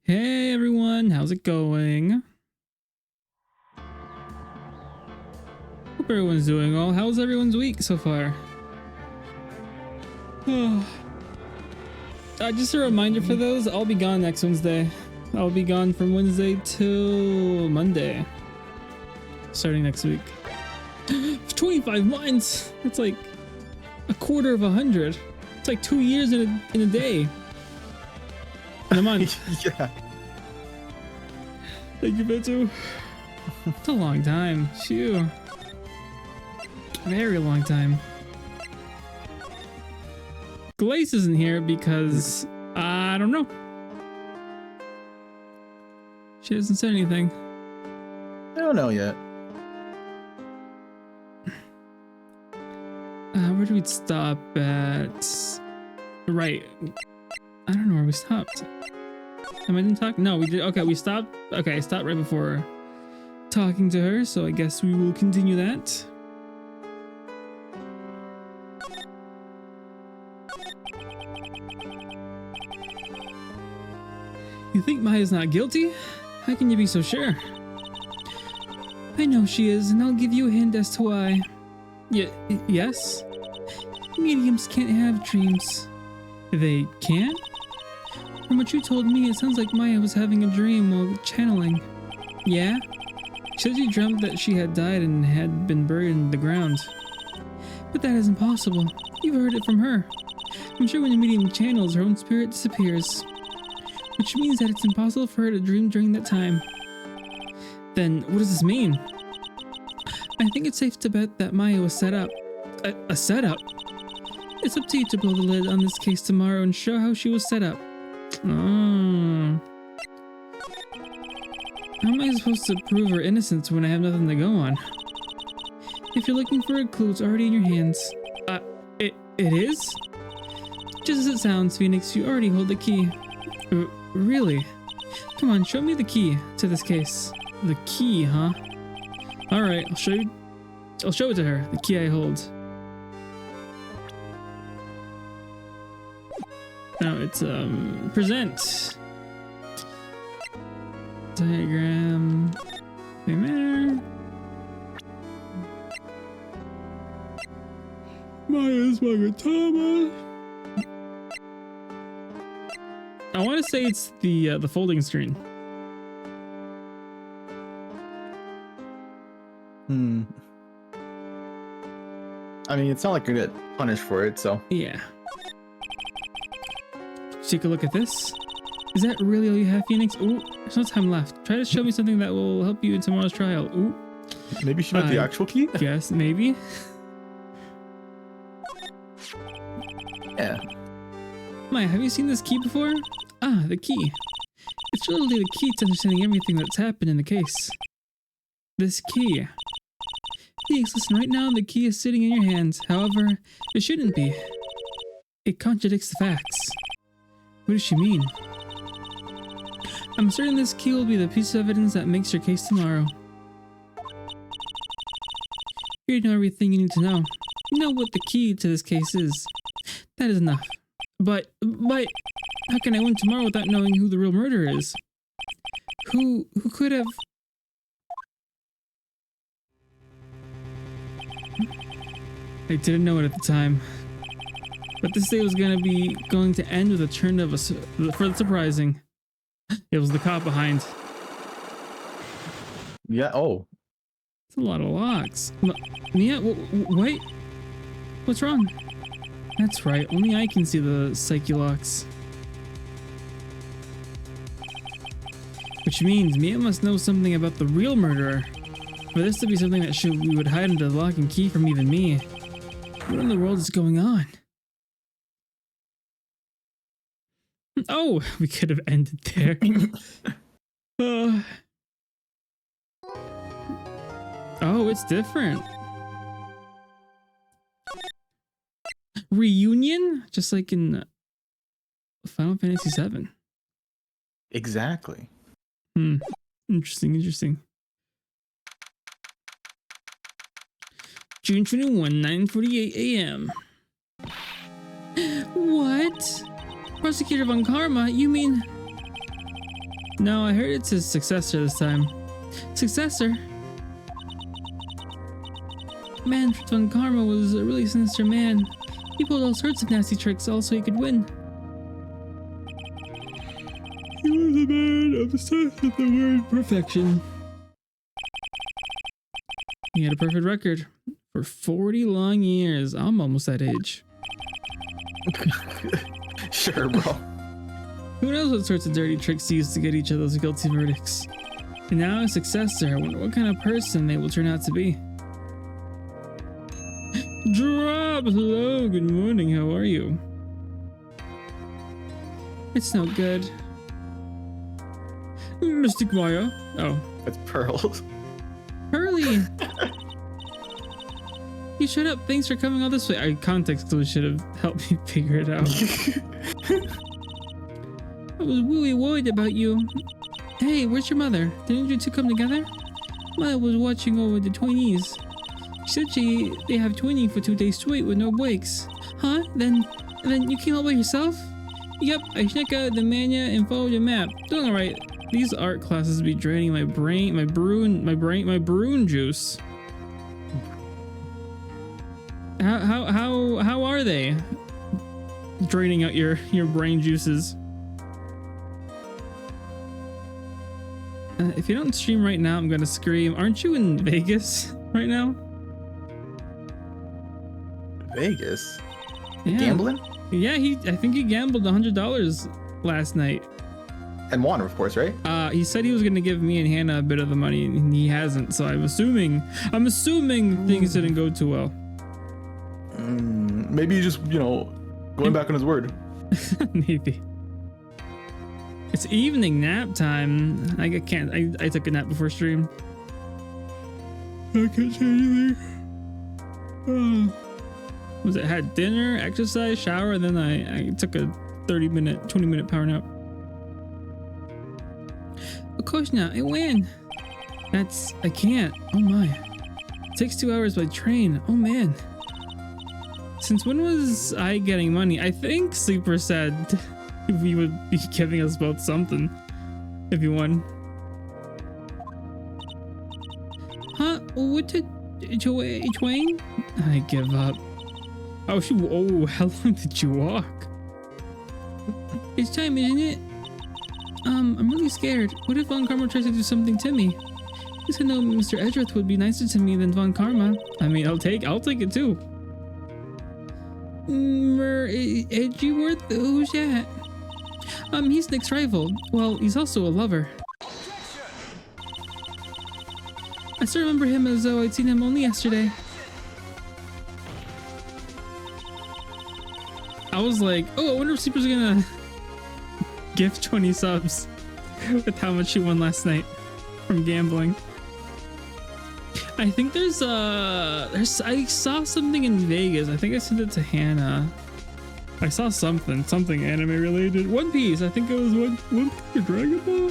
Hey everyone, how's it going? Hope everyone's doing well. How's everyone's week so far? Just a reminder for those, I'll be gone next Wednesday. I'll be gone from Wednesday till Monday. Starting next week. 25 months! That's like a quarter of 100. It's like 2 years in a day. In a month. Yeah. Thank you, Beto. It's a long time. Phew. Very long time. Glace isn't here because I don't know. She hasn't said anything. I don't know yet. Where do we stop at? Right. I don't know where we stopped. Am I didn't talk? No, we did. Okay, we stopped. Okay, I stopped right before talking to her, so I guess we will continue that. You think Maya's not guilty? How can you be so sure? I know she is, and I'll give you a hint as to why. Yes? Mediums can't have dreams. They can't? From what you told me, it sounds like Maya was having a dream while channeling. Yeah? She said she dreamt that she had died and had been buried in the ground. But that isn't possible. You've heard it from her. I'm sure when the medium channels, her own spirit disappears. Which means that it's impossible for her to dream during that time. Then, what does this mean? I think it's safe to bet that Maya was set up. A setup? It's up to you to blow the lid on this case tomorrow and show how she was set up. Oh. How am I supposed to prove her innocence when I have nothing to go on? If you're looking for a clue, it's already in your hands. It is? Just as it sounds, Phoenix, you already hold the key. Really? Come on, show me the key to this case. The key, huh? Alright, I'll show it to her, the key I hold. Now it's, present. Diagram. Same there. Maya's Magatama. I want to say it's the folding screen. I mean, it's not like you're gonna get punished for it, so. Yeah. Take a look at this. Is that really all you have, Phoenix? Ooh, there's no time left. Try to show me something that will help you in tomorrow's trial. Ooh. Maybe she meant the actual key? Yes, maybe. Yeah. Maya, have you seen this key before? Ah, the key. It's literally the key to understanding everything that's happened in the case. This key. Phoenix, listen, right now the key is sitting in your hands. However, it shouldn't be. It contradicts the facts. What does she mean? I'm certain this key will be the piece of evidence that makes your case tomorrow. You know everything you need to know. You know what the key to this case is. That is enough. But, how can I win tomorrow without knowing who the real murderer is? Who could have... I didn't know it at the time. But this day was going to end with a turn of for the surprising. It was the cop behind. Yeah, oh. It's a lot of locks. Mia, wait. What's wrong? That's right, only I can see the psyche locks. Which means Mia must know something about the real murderer. For this to be something that we would hide under the lock and key from even me. What in the world is going on? Oh, we could have ended there. Oh, it's different. Reunion? Just like in Final Fantasy VII. Exactly. Interesting. June 21, 9:48 a.m. What? Prosecutor Von Karma? You mean... No, I heard it's his successor this time. Successor? Manfred von Karma was a really sinister man. He pulled all sorts of nasty tricks all so he could win. He was a man obsessed with the word perfection. He had a perfect record for 40 long years. I'm almost that age. Sure, bro. Who knows what sorts of dirty tricks he used to get each of those guilty verdicts. And now a successor. I wonder what kind of person they will turn out to be. Drop! Hello, good morning, how are you? It's no good. Mystic Maya. Oh. It's pearls. Pearly! You shut up, thanks for coming all this way. Context clues should have helped me figure it out. I was really worried about you. Hey, where's your mother? Didn't you two come together? Mother was watching over the twinnies. She said they have twinning for 2 days straight with no breaks. Huh? Then you came all by yourself? Yep, I snuck out the mania and followed the map. Doing alright. These art classes be draining my brain, my broon juice. How are they? Draining out your brain juices. If you don't stream right now, I'm gonna scream. Aren't you in Vegas right now? Vegas? Yeah. Gambling? Yeah, I think he gambled $100 last night. And won, of course, right? He said he was gonna give me and Hannah a bit of the money, and he hasn't. So I'm assuming things didn't go too well. Maybe he just, going back on his word. Maybe. It's evening nap time. I took a nap before stream. I can't say anything. Had dinner, exercise, shower, and then I took a 20-minute power nap. Of course not, I win. I can't. Oh my. It takes 2 hours by train. Oh man. Since when was I getting money? I think Sleeper said he would be giving us both something if you won. Huh? What did Twain? I give up. Oh, how long did you walk? It's time, isn't it? I'm really scared. What if Von Karma tries to do something to me? At least I know Mr. Edgeworth would be nicer to me than Von Karma. I mean, I'll take it too. Edgeworth? Who's that? He's Nick's rival. Well, he's also a lover. I still remember him as though I'd seen him only yesterday. I was like, oh, I wonder if Sleeper's gonna gift 20 subs with how much she won last night from gambling. I think I saw something in Vegas. I think I sent it to Hannah. I saw something anime related. One Piece. I think it was One Piece or Dragon Ball.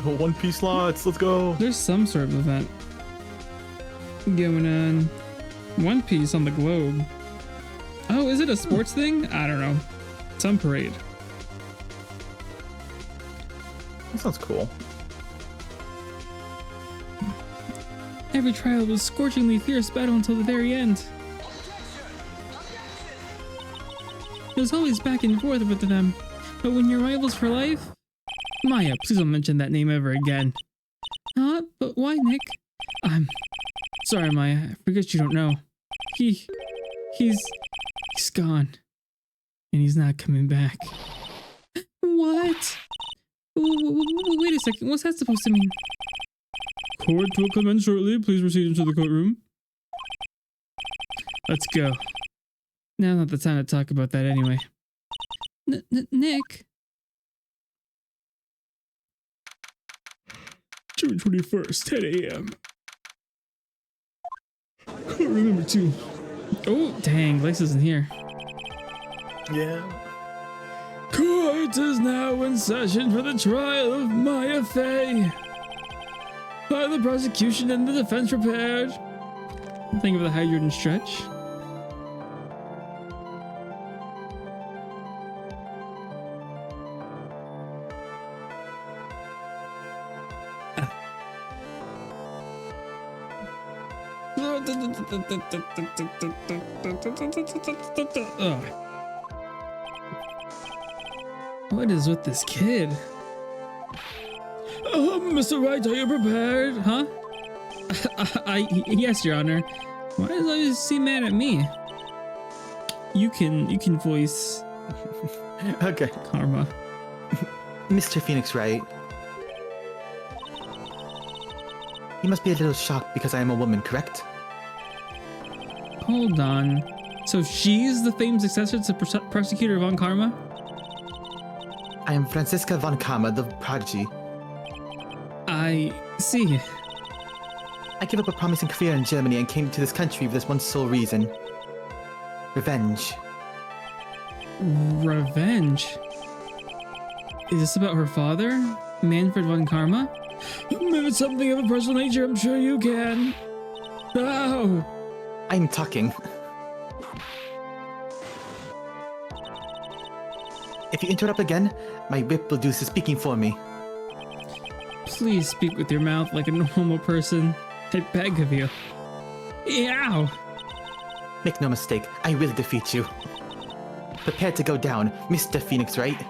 Oh, One Piece slots. Let's go. There's some sort of event going on. One Piece on the globe. Oh, is it a sports thing? I don't know. Some parade. That sounds cool. Every trial was scorchingly fierce battle until the very end. It was always back and forth with them, but when you're rivals for life... Maya, please don't mention that name ever again. Huh? But why, Nick? I'm sorry, Maya. I forget you don't know. He's gone. And he's not coming back. What? Wait a second. What's that supposed to mean? Court will commence shortly. Please proceed into the courtroom. Let's go. Now's not the time to talk about that anyway. Nick? June 21st, 10 a.m. Can't remember too. Oh, dang. Lex isn't here. Yeah. Court is now in session for the trial of Maya Fey. Are the prosecution and the defense prepared? Think of the hydrant and stretch. What is with this kid? Mr. Wright, are you prepared? Huh? Yes, Your Honor. Why does he always seem mad at me? You can voice Okay. Karma. Mr. Phoenix Wright. You must be a little shocked because I am a woman, correct? Hold on. So she's the famed successor to Prosecutor Von Karma? I am Franziska von Karma, the prodigy. I see. I gave up a promising career in Germany and came to this country for this one sole reason. Revenge. Revenge? Is this about her father? Manfred von Karma? Maybe it's something of a personal nature, I'm sure you can. Oh! I'm talking. If you interrupt again, my whip will do the speaking for me. Please speak with your mouth like a normal person. I beg of you. Ow! Make no mistake, I will defeat you. Prepare to go down, Mr. Phoenix Wright.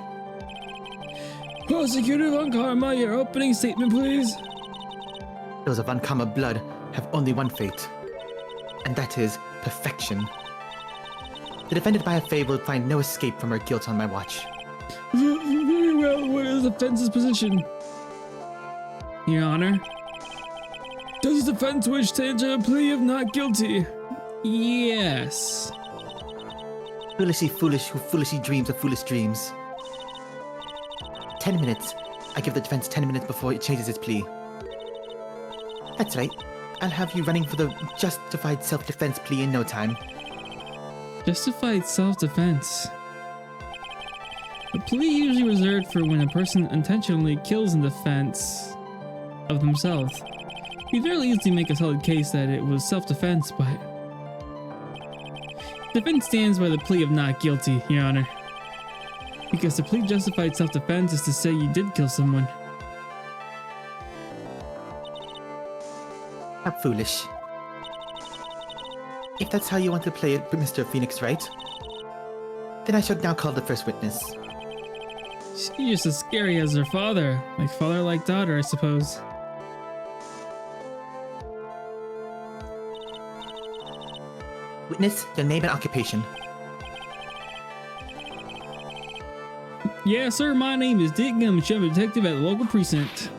Prosecutor Von Karma, your opening statement, please. Those of Von Karma blood have only one fate, and that is perfection. The defendant by a fate will find no escape from her guilt on my watch. Very well, what is the defense's position? Your Honor? Does the defense wish to enter a plea of not guilty? Yes. Foolishly foolish who foolishly dreams of foolish dreams. 10 minutes. I give the defense 10 minutes before it changes its plea. That's right. I'll have you running for the justified self-defense plea in no time. Justified self-defense. The plea usually reserved for when a person intentionally kills in defense of themselves. You very easily make a solid case that it was self-defense, but defense stands by the plea of not guilty, Your Honor. Because to plead justified self-defense is to say you did kill someone. How foolish. If that's how you want to play it, Mr. Phoenix Wright, then I should now call the first witness. She's just as scary as her father. Like father like daughter, I suppose. Witness, your name and occupation. Yeah, sir, my name is Dick Gum, I'm a detective at the local precinct.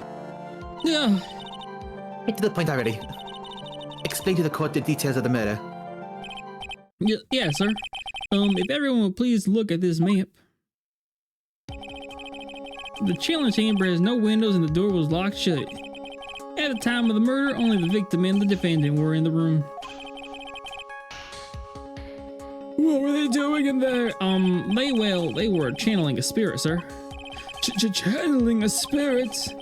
Yeah. Get to the point already. Explain to the court the details of the murder. Yeah, sir. If everyone will please look at this map. The challenge chamber has no windows and the door was locked shut. At the time of the murder, only the victim and the defendant were in the room. What were they doing in there? They were channeling a spirit, sir. Channeling a spirit?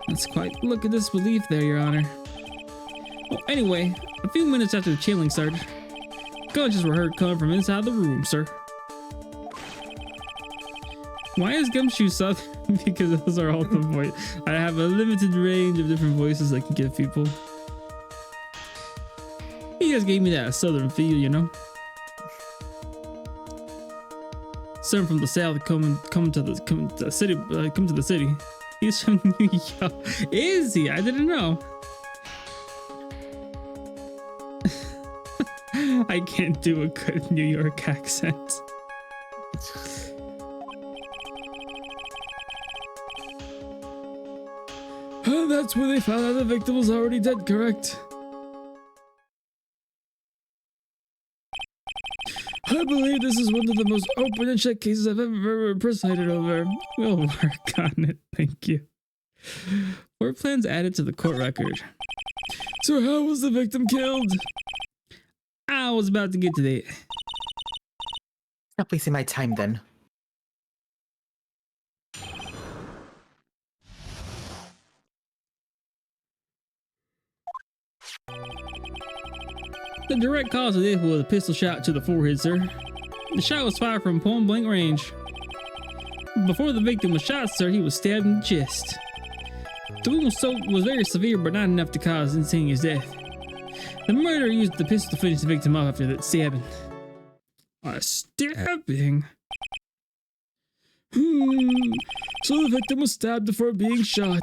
That's quite the look of disbelief there, Your Honor. Well, anyway, a few minutes after the channeling started, gunshots were heard coming from inside the room, sir. Why is Gumshoe Southern? Because those are all the voice. I have a limited range of different voices I can give people. You guys gave me that southern feel, you know? Some from the south come to the city. He's from New York. Is he? I didn't know. I can't do a good New York accent. That's where they found out the victim was already dead, correct? I believe this is one of the most open and shut cases I've ever presided over. We'll work on it, thank you. Court plans added to the court record. So how was the victim killed? I was about to get to that. Stop wasting my time then. The direct cause of death was a pistol shot to the forehead, sir. The shot was fired from point blank range. Before the victim was shot, sir, he was stabbed in the chest. The wound was very severe, but not enough to cause instantaneous death. The murderer used the pistol to finish the victim off after that stabbing. A stabbing? So the victim was stabbed before being shot.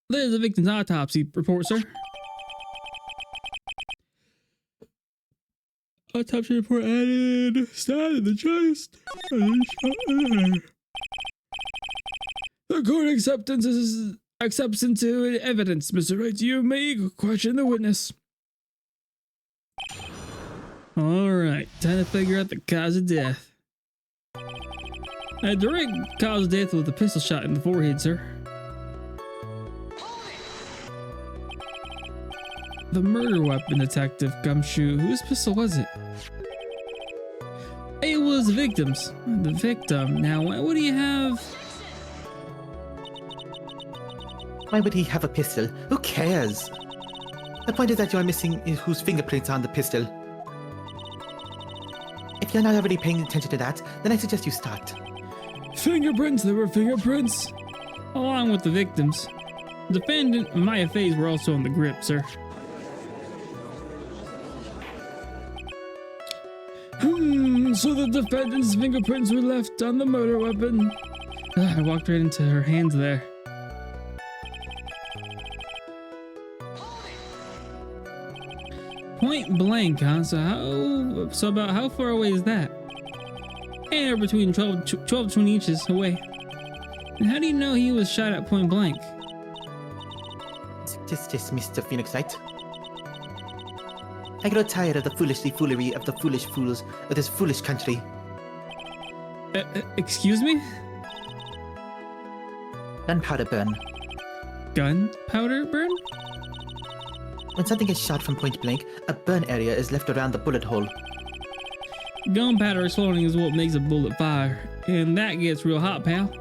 There's the victim's autopsy report, sir. Autopsy report added. Stabbed in the chest. And then shot in the head. The court accepts into evidence, Mr. Wright. You may question the witness. Alright, time to figure out the cause of death. A direct cause of death with a pistol shot in the forehead, sir. The murder weapon, Detective Gumshoe. Whose pistol was it? It was the victim's. The victim. Now, what do you have? Why would he have a pistol? Who cares? The point is that you are missing whose fingerprints are on the pistol. If you're not already paying attention to that, then I suggest you start. Fingerprints, there were fingerprints. Along with the victims. The defendant and Maya Faye's were also on the grip, sir. So the defendant's fingerprints were left on the murder weapon. I walked right into her hands there. Point blank, huh? So about how far away is that? Anywhere between 12 to 20 inches away. And how do you know he was shot at point blank? Just Mr. Phoenix Wright. I grow tired of the foolery of the foolish fools of this foolish country. Excuse me? Gunpowder burn. Gunpowder burn? When something is shot from point blank, a burn area is left around the bullet hole. Gunpowder exploding is what makes a bullet fire, and that gets real hot, pal.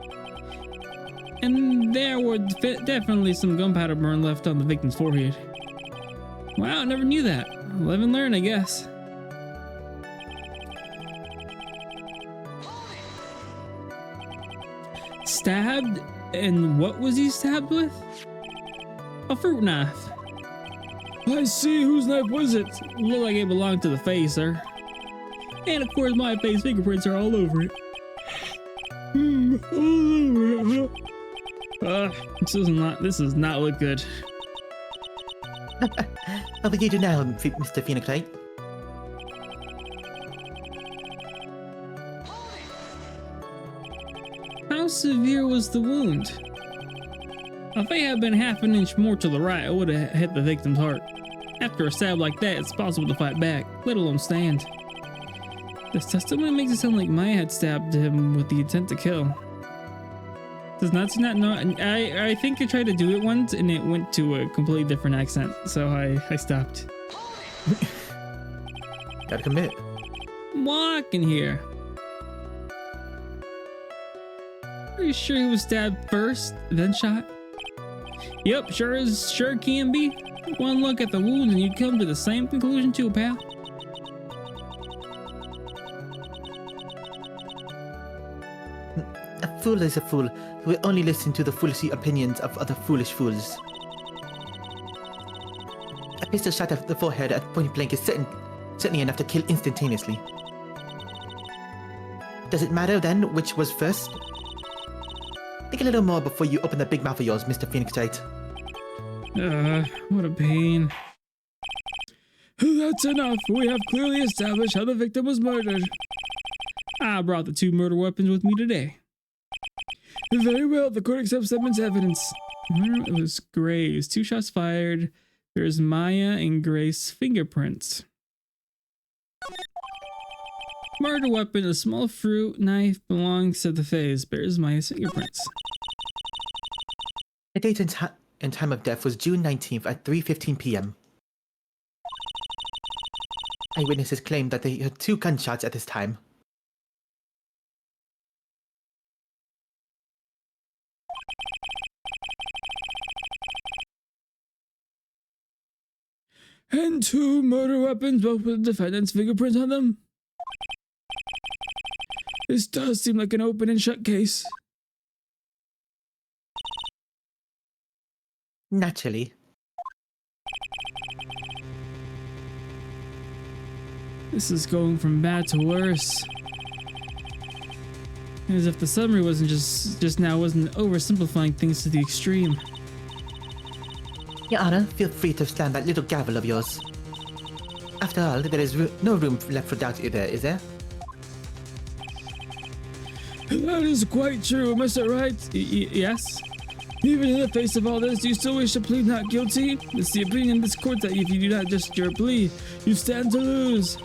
And there were definitely some gunpowder burn left on the victim's forehead. Wow, I never knew that. Live and learn, I guess. Stabbed? And what was he stabbed with? A fruit knife. I see. Whose knife was it? Looked like it belonged to the face, sir. And of course, my face fingerprints are all over it. All over it. This does not look good. What will you do now, Mr. Phoenix Wright? How severe was the wound? If I had been half an inch more to the right, I would have hit the victim's heart. After a stab like that, it's possible to fight back, let alone stand. This testimony makes it sound like Maya had stabbed him with the intent to kill. Does not know. I think I tried to do it once and it went to a completely different accent, so I stopped. Gotta commit. Walk in here. Are you sure he was stabbed first, then shot? Yep, sure can be. One look at the wounds and you come to the same conclusion too, pal. A fool is a fool who will only listen to the foolish opinions of other foolish fools. A pistol shot at the forehead at point blank is certainly enough to kill instantaneously. Does it matter then which was first? Think a little more before you open that big mouth of yours, Mr. Phoenix Wright. What a pain. That's enough. We have clearly established how the victim was murdered. I brought the two murder weapons with me today. Very well, the court accepts them as evidence. It was Gray's. 2 shots fired. There's Maya and Grace's fingerprints. Murder weapon, a small fruit knife belongs to the face. Bears Maya's fingerprints. The date and time of death was June 19th at 3:15 p.m. Eyewitnesses claimed that they heard 2 gunshots at this time. And 2 murder weapons, both with the defendant's fingerprints on them. This does seem like an open and shut case. Naturally. This is going from bad to worse. As if the summary wasn't just now wasn't oversimplifying things to the extreme. Your Honor, feel free to slam that little gavel of yours. After all, there is no room left for doubt either, is there? That is quite true, Mr. Wright. Yes? Even in the face of all this, do you still wish to plead not guilty? It's the opinion in this court that if you do not just your plea, you stand to lose.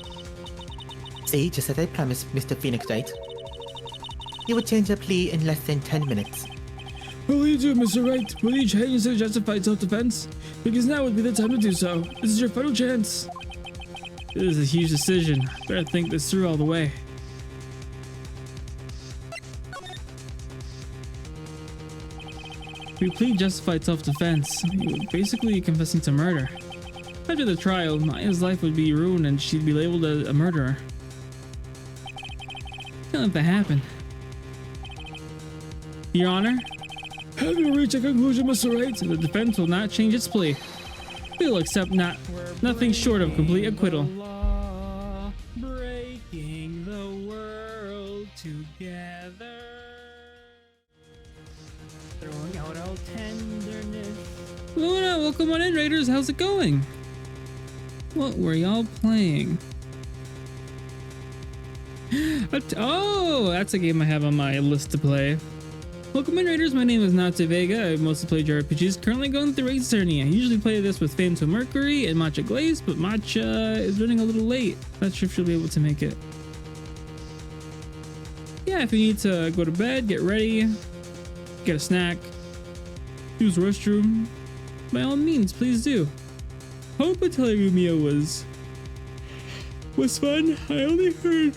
See, just as I promised, Mr. Phoenix Wright. You would change your plea in less than 10 minutes. Will you do, Mr. Wright? Will you change to justified self-defense? Because now would be the time to do so. This is your final chance. This is a huge decision. Better think this through all the way. If you plead justified self-defense, you're basically confessing to murder. After the trial, Maya's life would be ruined and she'd be labeled a murderer. Can't let that happen. Your Honor? Having reached a conclusion, Mr. Wright, the defense will not change its plea. We will accept nothing short of complete acquittal. Breaking the world together. Throwing out all tenderness. Luna, welcome on in, Raiders. How's it going? What were y'all playing? Oh, that's a game I have on my list to play. Welcome in, Raiders. My name is Natsu Vega. I mostly play jrpgs. Currently going through Wright Cerny. I usually play this with Phantom Mercury and Matcha Glaze, but Matcha is running a little late. Not sure if she'll be able to make it. Yeah, if you need to go to bed, get ready, get a snack, use the restroom, by all means, please do. Hope Atelier was fun. I only heard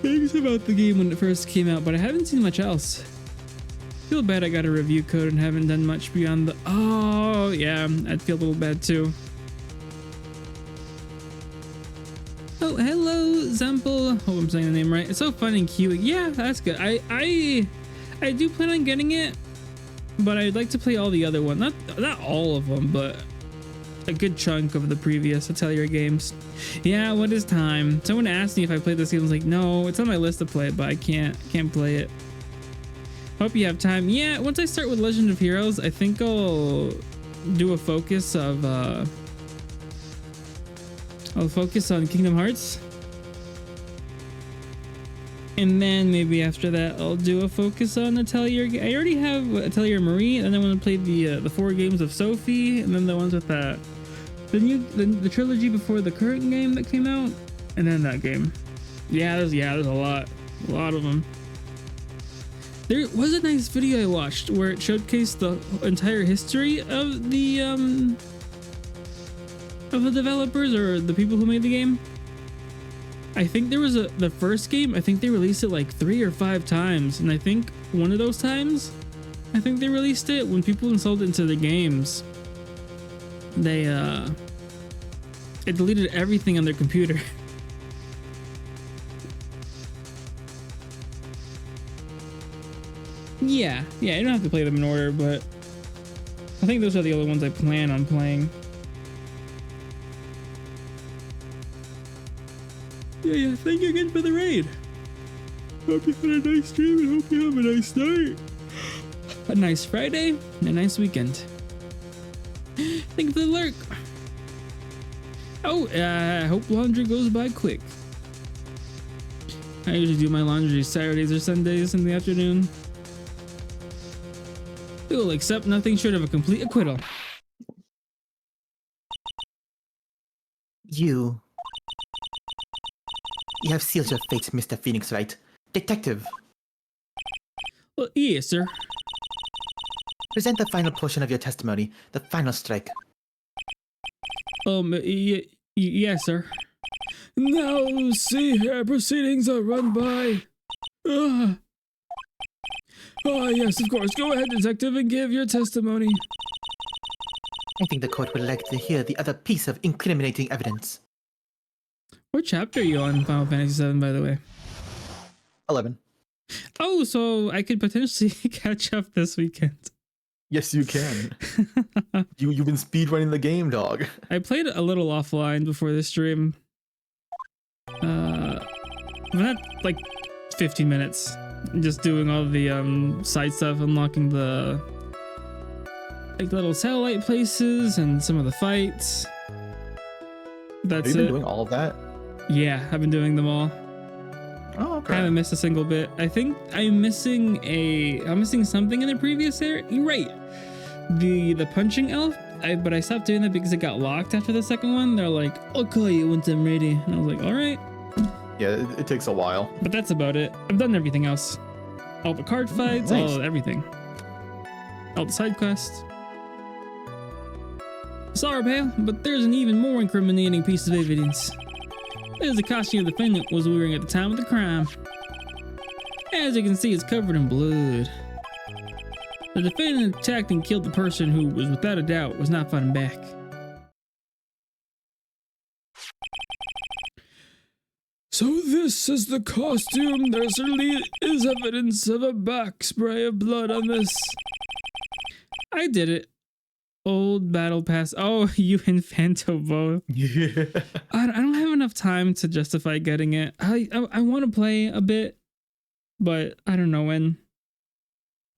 things about the game when it first came out, but I haven't seen much else. Feel bad I got a review code and haven't done much beyond the... Oh, yeah, I'd feel a little bad too. Oh, hello, Zemple. Hope I'm saying the name right. It's so fun and cute. Yeah, that's good. I do plan on getting it, but I'd like to play all the other ones. Not all of them, but a good chunk of the previous Atelier games. Yeah, what is time? Someone asked me if I played this game. I was like, no, it's on my list to play, but I can't play it. Hope you have time. Yeah, once I start with Legend of Heroes, I think I'll do a focus of I'll focus on Kingdom Hearts. And then maybe after that I'll do a focus on Atelier. I already have Atelier Marie, and then I want to play the 4 games of Sophie, and then the ones with the trilogy before the current game that came out, and then that game. There's a lot of them. There was a nice video I watched where it showcased the entire history of the developers or the people who made the game. I think there was the first game, I think they released it like 3 or 5 times, and I think one of those times, I think they released it when people installed it into the games. It deleted everything on their computer. Yeah, you don't have to play them in order, but I think those are the only ones I plan on playing. Yeah, thank you again for the raid. Hope you had a nice stream and hope you have a nice night. A nice Friday and a nice weekend. Thank you for the lurk. Oh, I hope laundry goes by quick. I usually do my laundry Saturdays or Sundays in the afternoon. We will accept nothing short of a complete acquittal. You have sealed your fate, Mr. Phoenix Wright. Detective. Well, yes, sir. Present the final portion of your testimony, the final strike. Yes, sir. Now, see here, proceedings are run by... yes, of course. Go ahead, detective, and give your testimony. I think the court would like to hear the other piece of incriminating evidence. What chapter are you on Final Fantasy VII, by the way? 11. Oh, so I could potentially catch up this weekend. Yes, you can. You've been speedrunning the game, dog. I played a little offline before this stream. Not like 15 minutes. Just doing all the side stuff, unlocking the like little satellite places and some of the fights. That's Have you been doing all of that? Yeah, I've been doing them all. Oh, okay. I haven't missed a single bit. I think I'm missing something in the previous area. You're right. The punching elf. But I stopped doing that because it got locked after the second one. They're like, I'll call you once I'm ready. And I was like, all right. Yeah, it takes a while. But that's about it. I've done everything else. All the card fights, nice. everything. All the side quests. Sorry, pal, but there's an even more incriminating piece of evidence. There's the costume the defendant was wearing at the time of the crime. As you can see, it's covered in blood. The defendant attacked and killed the person who was, without a doubt, was not fighting back. So this is the costume. There certainly is evidence of a back spray of blood on this. I did it. Old battle pass. Oh, you and Fanto both. Yeah. I don't have enough time to justify getting it. I want to play a bit, but I don't know when.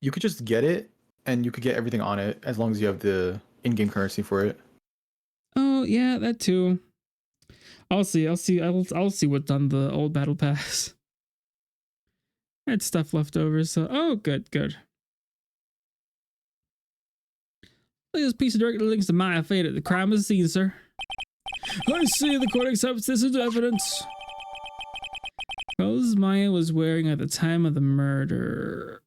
You could just get it, and you could get everything on it as long as you have the in-game currency for it. Oh yeah, that too. I'll see what's on the old battle pass. I had stuff left over, so oh, good. This piece of directly links to my fate at the crime scene, sir. I see the court accepts this as evidence. Clothes Maya was wearing at the time of the murder.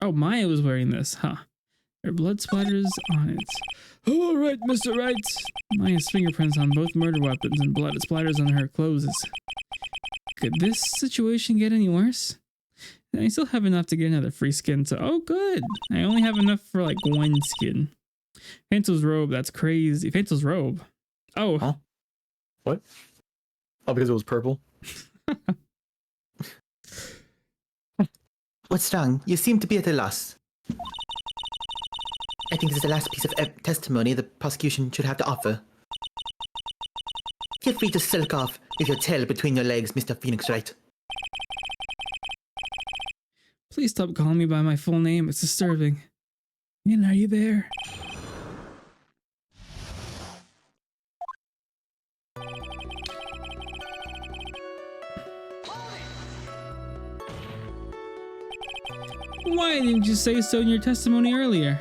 Oh, Maya was wearing this, huh? There are blood splatters on it. Oh, all right, Mr. Wright. Maya's fingerprints on both murder weapons and blood splatters on her clothes. Could this situation get any worse? I still have enough to get another free skin, so oh good. I only have enough for like one skin. Fanto's robe, that's crazy. Fanto's robe. Oh. Huh? What? Oh, because it was purple? What's wrong? You seem to be at a loss. I think this is the last piece of testimony the prosecution should have to offer. Feel free to silk off with your tail between your legs, Mr. Phoenix Wright. Please stop calling me by my full name. It's disturbing. Ian, are you there? Why didn't you say so in your testimony earlier?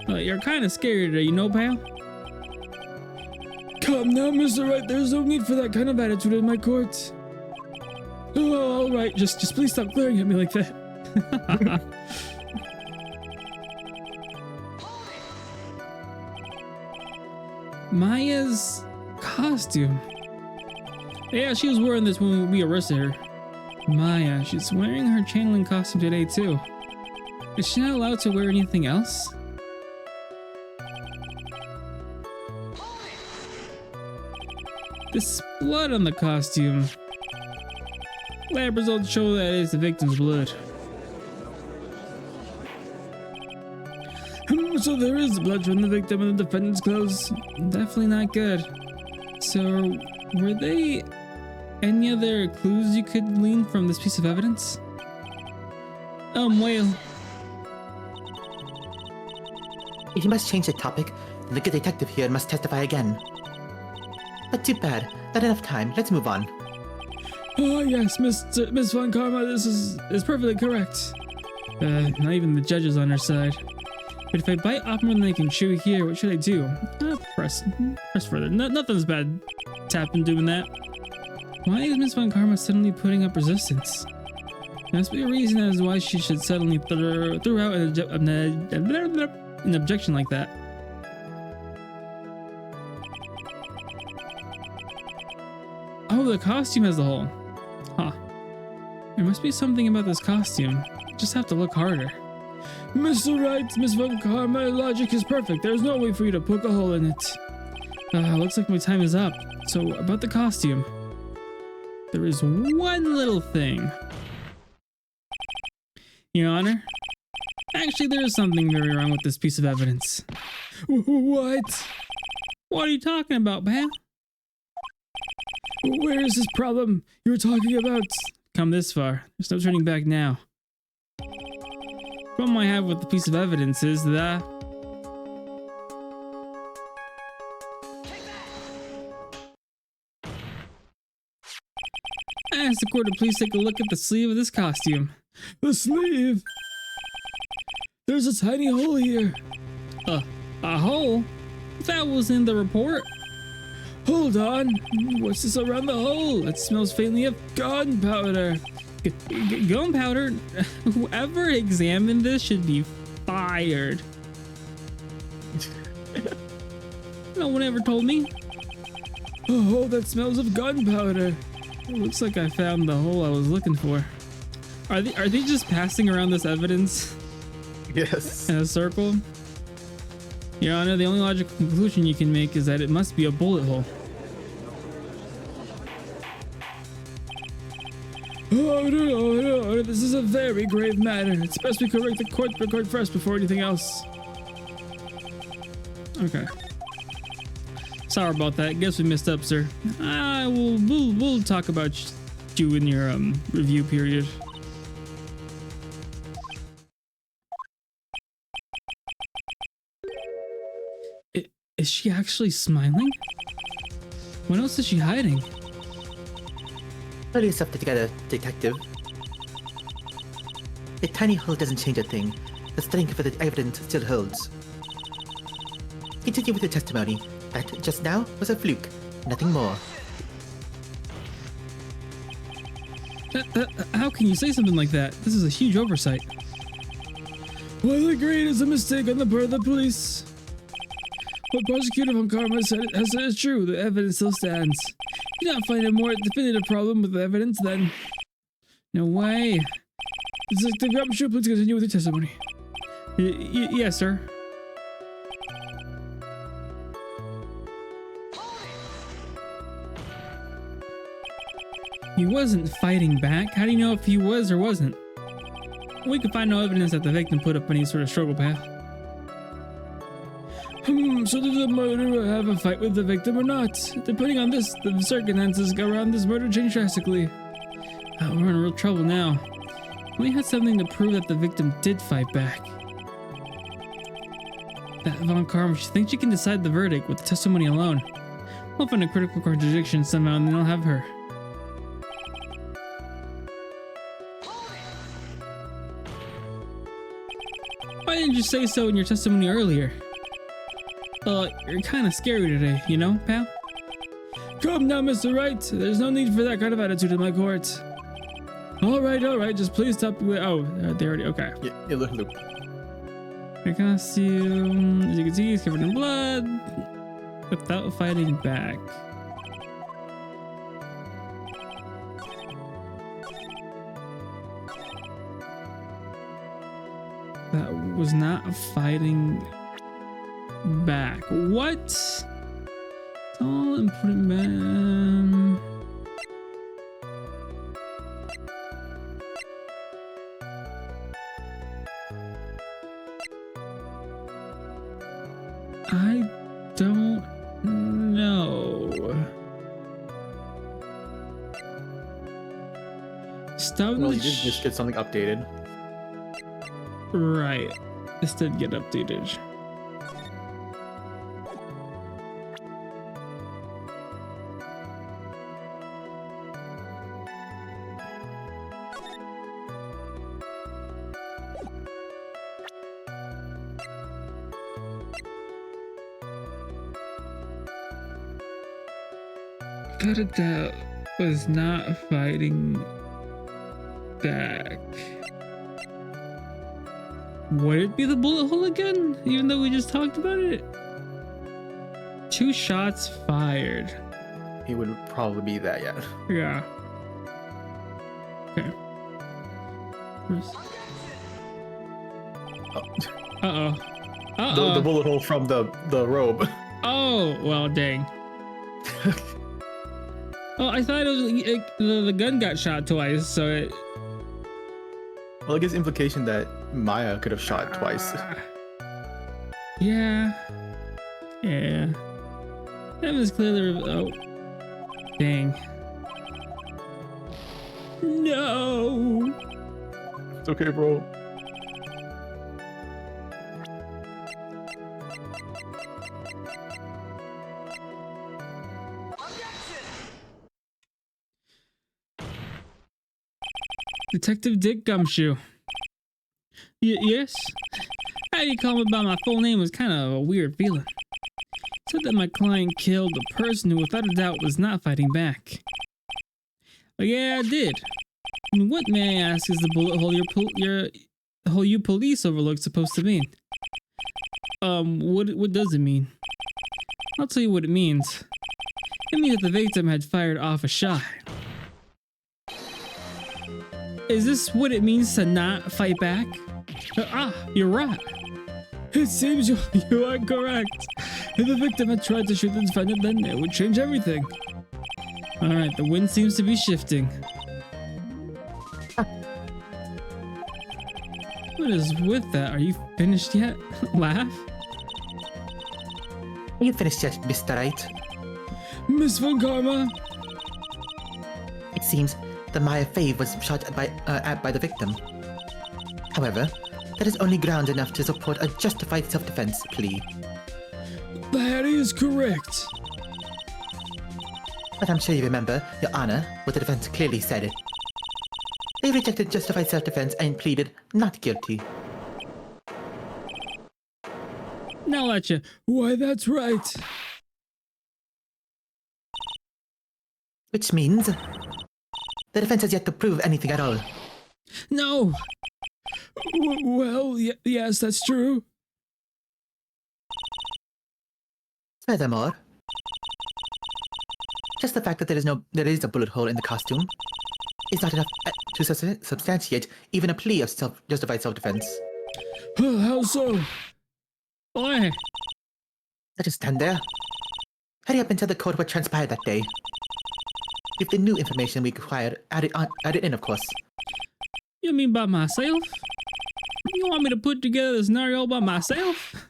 You're kind of scared, you know, pal? Come now, Mr. Wright. There's no need for that kind of attitude in my court. Oh, all right. Just please stop glaring at me like that. Maya's costume. Yeah, she was wearing this when we arrested her. Maya, she's wearing her channeling costume today too. Is she not allowed to wear anything else? This blood on the costume. Lab results show that it's the victim's blood. So there is blood from the victim and the defendant's clothes. Definitely not good. So, were they any other clues you could glean from this piece of evidence? Whale. If you must change the topic, then the good detective here must testify again. But too bad. Not enough time. Let's move on. Oh yes, Miss Von Karma, this is perfectly correct. Not even the judge is on her side. But if I bite off more than I can chew here, what should I do? Press further. Nothing's bad. Tapping doing that. Why is Miss Von Karma suddenly putting up resistance? There must be a reason as why she should suddenly throw out an objection like that. Oh, the costume as a whole. Huh. There must be something about this costume. Just have to look harder. Mr. Wright, Miss Von Karma, logic is perfect. There's no way for you to poke a hole in it. Looks like my time is up. So, about the costume. There is one little thing. Your Honor, Actually, there is something very wrong with this piece of evidence. What? What are you talking about, pal? Where is this problem you were talking about? Come this far. There's no turning back now. The problem I have with the piece of evidence is that I asked the court to please take a look at the sleeve of this costume. The sleeve? There's a tiny hole here. A hole? That was in the report. Hold on. What's this around the hole? It smells faintly of gunpowder. Gunpowder? Whoever examined this should be fired. No one ever told me. A hole that smells of gunpowder. It looks like I found the hole I was looking for. Are they just passing around this evidence? Yes. In a circle? Your Honor, the only logical conclusion you can make is that it must be a bullet hole. Oh no, this is a very grave matter. It's best we correct the court record first before anything else. Okay. Sorry about that. Guess we messed up, sir. We'll talk about you in your review period. Is she actually smiling? What else is she hiding? Put yourself together, detective. A tiny hole doesn't change a thing. The strength of the evidence still holds. Continue with your testimony. That just now was a fluke, nothing more. How can you say something like that? This is a huge oversight. Well, agreed, it's a mistake on the part of the police. What Prosecutor Von Karma said has said is true. The evidence still stands. You do not find a more definitive problem with the evidence then? No way. Detective, I'm sure, please continue with your testimony. Yes, sir. He wasn't fighting back. How do you know if he was or wasn't? We could find no evidence that the victim put up any sort of struggle path. So did the murderer have a fight with the victim or not? Depending on this, the circumstances around this murder change drastically. We're in real trouble now. We had something to prove that the victim did fight back. That Von Karma, she thinks she can decide the verdict with the testimony alone. We'll find a critical contradiction somehow and then I'll have her. Why didn't you say so in your testimony earlier? You're kind of scary today, you know, pal? Come now, Mr. Wright. There's no need for that kind of attitude in my court. All right. Just please stop. Oh, they already. Okay. Yeah, look. Your costume, as you can see, is covered in blood without fighting back. That was not fighting back. What? All and put it back. I don't know. Well, you did just get something updated. Right. This did get updated. That was not fighting back. Would it be the bullet hole again? Even though we just talked about it? 2 shots fired. It would probably be that, yeah. Yeah. Okay. Uh-oh. The bullet hole from the robe. Oh, well, dang. Oh, I thought it was the gun got shot twice, so it. Well, it gives implication that Maya could have shot twice. Yeah. Yeah. That was clearly. Oh. Dang. No! It's okay, bro. Detective Dick Gumshoe. Yes? How you call me by my full name was kind of a weird feeling. Said that my client killed a person who without a doubt was not fighting back. Yeah, I did. And what, may I ask, is the bullet hole the hole you police overlooked supposed to mean? What does it mean? I'll tell you what it means. It means that the victim had fired off a shot. Is this what it means to not fight back? You're right. It seems you are correct. If the victim had tried to shoot the defendant, then it would change everything. Alright, the wind seems to be shifting. What is with that? Are you finished yet? Laugh? Are you finished yet, Mr. Wright? Miss Von Karma? It seems the Maya Fave was shot at by the victim. However, that is only ground enough to support a justified self-defense plea. That is correct. But I'm sure you remember, Your Honor, what the defense clearly said. They rejected justified self-defense and pleaded not guilty. Now at you. Why, that's right. Which means the defense has yet to prove anything at all. No. Well, yes, that's true. Furthermore, just the fact that there is a bullet hole in the costume is not enough to substantiate even a plea of justified self-defense. How so? Why? Let us stand there. Hurry up and tell the court what transpired that day. If the new information we required, add it in, of course. You mean by myself? You want me to put together the scenario by myself?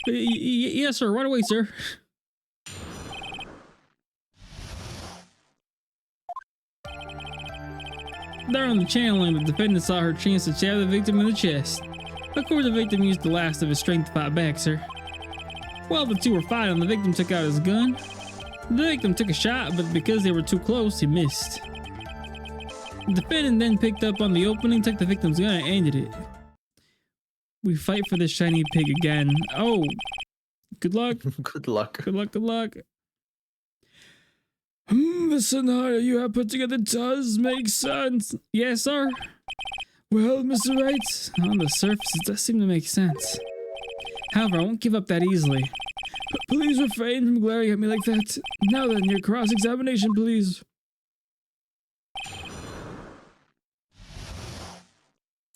Yes, sir. Right away, sir. There on the channeling, the defendant saw her chance to stab the victim in the chest. Of course, the victim used the last of his strength to fight back, sir. While the two were fighting, the victim took out his gun. The victim took a shot, but because they were too close, he missed. The defendant then picked up on the opening, took the victim's gun, and ended it. We fight for this shiny pig again. Oh, good luck. Good luck. Good luck, good luck. The scenario you have put together does make sense. Yes, sir. Well, Mr. Wright, on the surface, it does seem to make sense. However, I won't give up that easily. But please refrain from glaring at me like that. Now then, your cross-examination, please.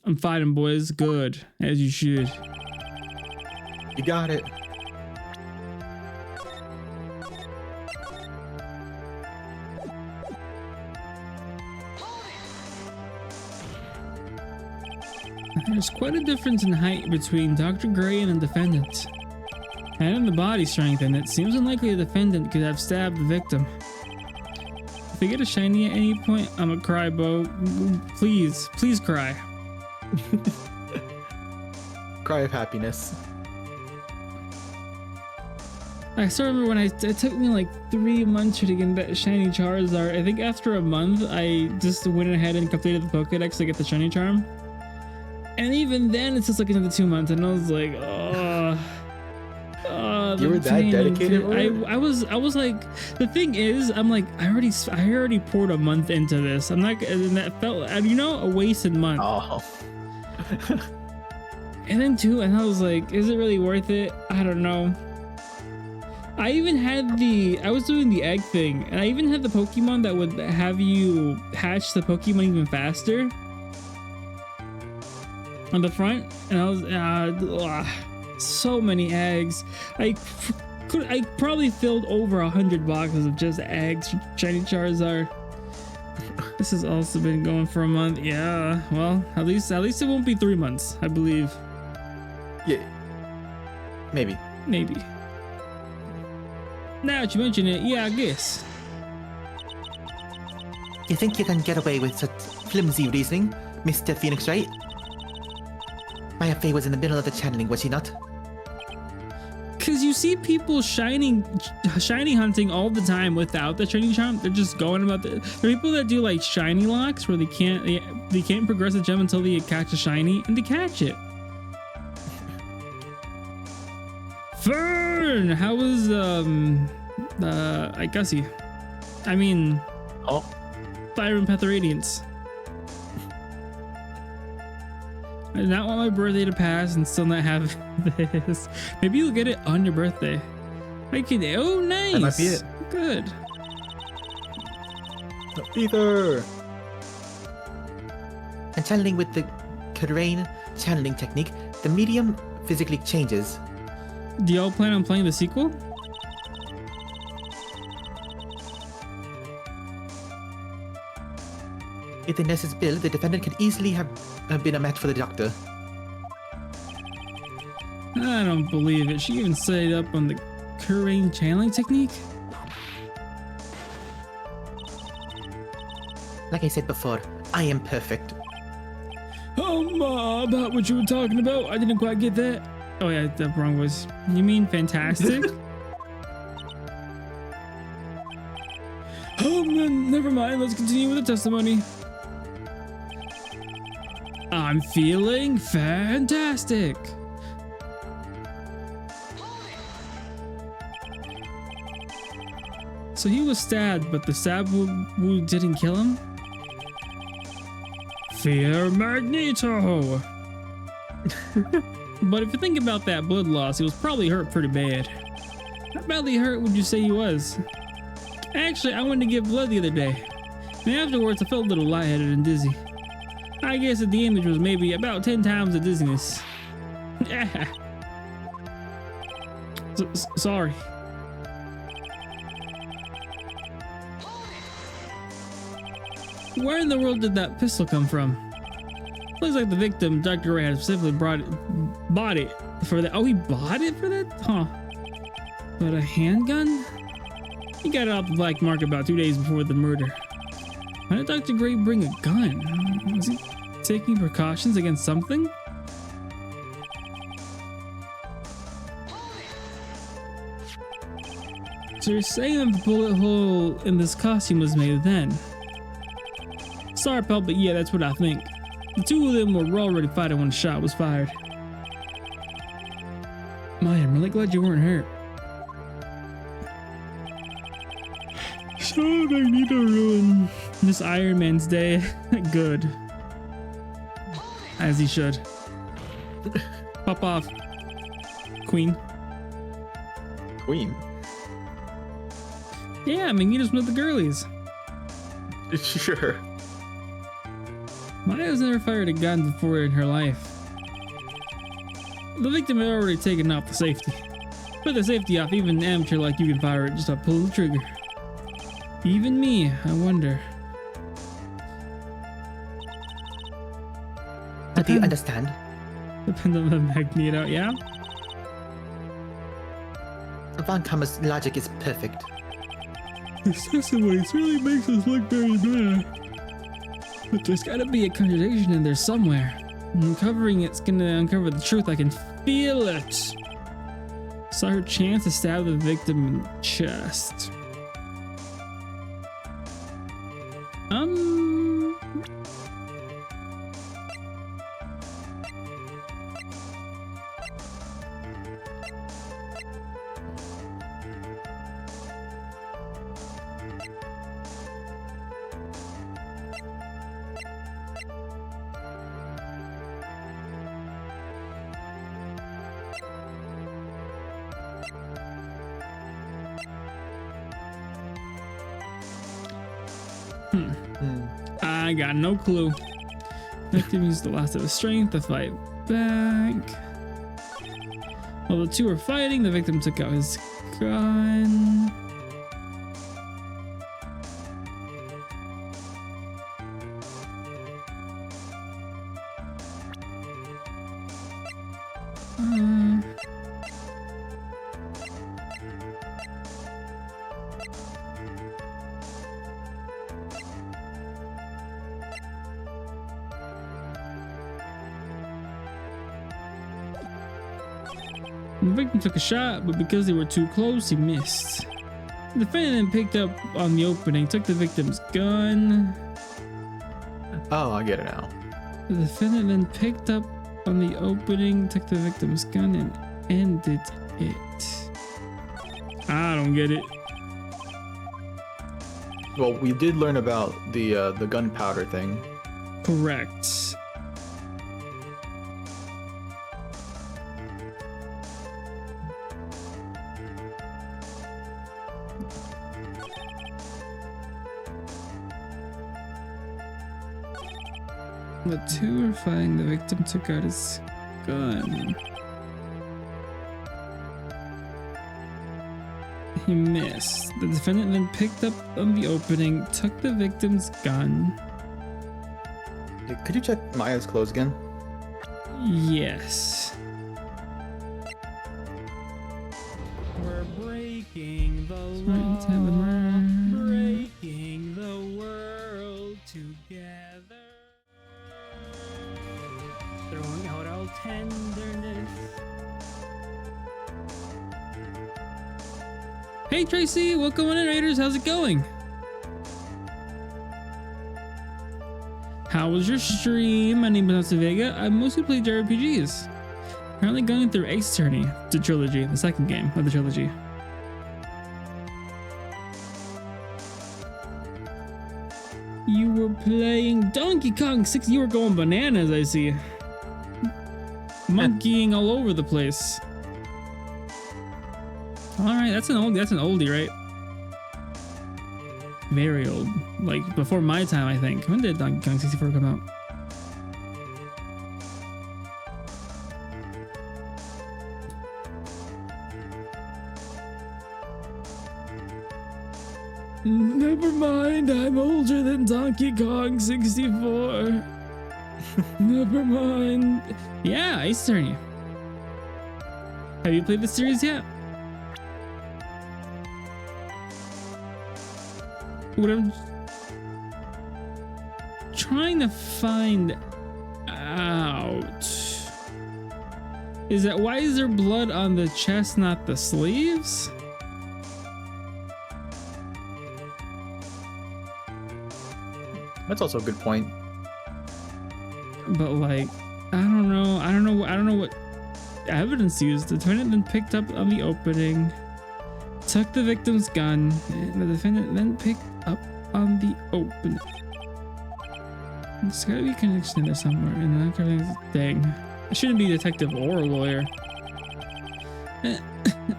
I'm fighting, boys. Good, as you should. You got it. There's quite a difference in height between Dr. Gray and the defendant. And in the body strength, and it seems unlikely the defendant could have stabbed the victim. If I get a shiny at any point, I'm a cry, Bo. Please, please cry. Cry of happiness. I still remember when it took me like 3 months to get that shiny Charizard. I think after a month, I just went ahead and completed the Pokédex to get the shiny charm. And even then, it's just like another 2 months, and I was like, oh. You were that dedicated? I was like, the thing is, I'm like, I already poured a month into this. I'm not, and that felt, a wasted month. Oh. And then and I was like, is it really worth it? I don't know. I even had I was doing the egg thing, and I even had the Pokemon that would have you hatch the Pokemon even faster on the front, and I was so many eggs. I probably filled over 100 boxes of just eggs for shiny Charizard. This has also been going for a month. Yeah, well, at least it won't be 3 months, I believe. Yeah. Maybe. Maybe. Now that you mention it, yeah, I guess. You think you can get away with such flimsy reasoning, Mr. Phoenix Wright? Maya Fey was in the middle of the channeling, was she not? Cause you see people shiny hunting all the time without the shiny charm. They're just going about the. There are people that do like shiny locks where they can't progress a gem until they catch a shiny, and they catch it. Fern, how was I Gussie? I mean, Fire and Panther Radiance. I do not want my birthday to pass and still not have this. Maybe you'll get it on your birthday. I can. Oh, nice. That might be it. Good. Ether. And channeling with the Karain channeling technique, the medium physically changes. Do y'all plan on playing the sequel? If the nurse's bill, the defendant could easily have been a match for the doctor. I don't believe it. She even set it up on the Karain channeling technique. Like I said before, I am perfect. About what you were talking about? I didn't quite get that. Oh yeah, the wrong was. You mean fantastic? Never mind. Let's continue with the testimony. I'm feeling fantastic. So he was stabbed, but the stab wound didn't kill him? Fear Magneto! But if you think about that blood loss, he was probably hurt pretty bad. How badly hurt would you say he was? Actually, I went to give blood the other day, and afterwards I felt a little lightheaded and dizzy. I guess the damage was maybe about 10 times the dizziness. Sorry. Where in the world did that pistol come from? Looks like the victim, Dr. Wright, had specifically bought it for that. Oh, he bought it for that? Huh. But a handgun? He got it off the black market about 2 days before the murder. Why did Dr. Gray bring a gun? Was he taking precautions against something? So you're saying the bullet hole in this costume was made then? Sorry, pal, but yeah, that's what I think. The two of them were already fighting when the shot was fired. Maya, I'm really glad you weren't hurt. So Magneto ruined this Iron Man's day. Good. As he should. Pop off, Queen. Queen. Yeah, Magneto's one of the girlies. Sure. Maya's never fired a gun before in her life. The victim had already taken off the safety. Put the safety off, even an amateur like you can fire it just by pulling the trigger. Even me, I wonder. How do you understand? Depends on the Magneto, yeah? Von Kammer's logic is perfect. This testimony really makes us look very bad. But there's gotta be a contradiction in there somewhere. Uncovering it's gonna uncover the truth. I can feel it. Saw her chance to stab the victim in the chest. I got no clue. Victim used the last of his strength to fight back. While the two were fighting, the victim took out his gun. The victim took a shot, but because they were too close, he missed. The defendant picked up on the opening, took the victim's gun. Oh, I get it now. The defendant then picked up on the opening, took the victim's gun, and ended it. I don't get it. Well, we did learn about the gunpowder thing. Correct. The two were fighting. The victim took out his gun. He missed. The defendant then picked up on the opening, took the victim's gun. Could you check Maya's clothes again? Yes. We're breaking the law, breaking the world together, throwing out all tenderness. Hey Tracy, welcome on in, Raiders. How's it going? How was your stream? My name is Vega. I mostly play jrpgs. Currently going through Ace Attorney, the trilogy, the second game of the trilogy. You were playing Donkey Kong 6. You were going bananas, I see. Monkeying all over the place. All right, that's an oldie, right? Very old, like before my time, I think. When did Donkey Kong 64 come out? Never mind, I'm older than Donkey Kong 64. Never mind. Yeah, Ace Attorney. Have you played the series yet? What I'm trying to find out is that why is there blood on the chest, not the sleeves? That's also a good point. But like, I don't know what evidence used. The defendant then picked up on the opening, took the victim's gun, and the defendant then picked up on the opening. There's gotta be a connection in there somewhere. And then dang, I shouldn't be a detective or a lawyer.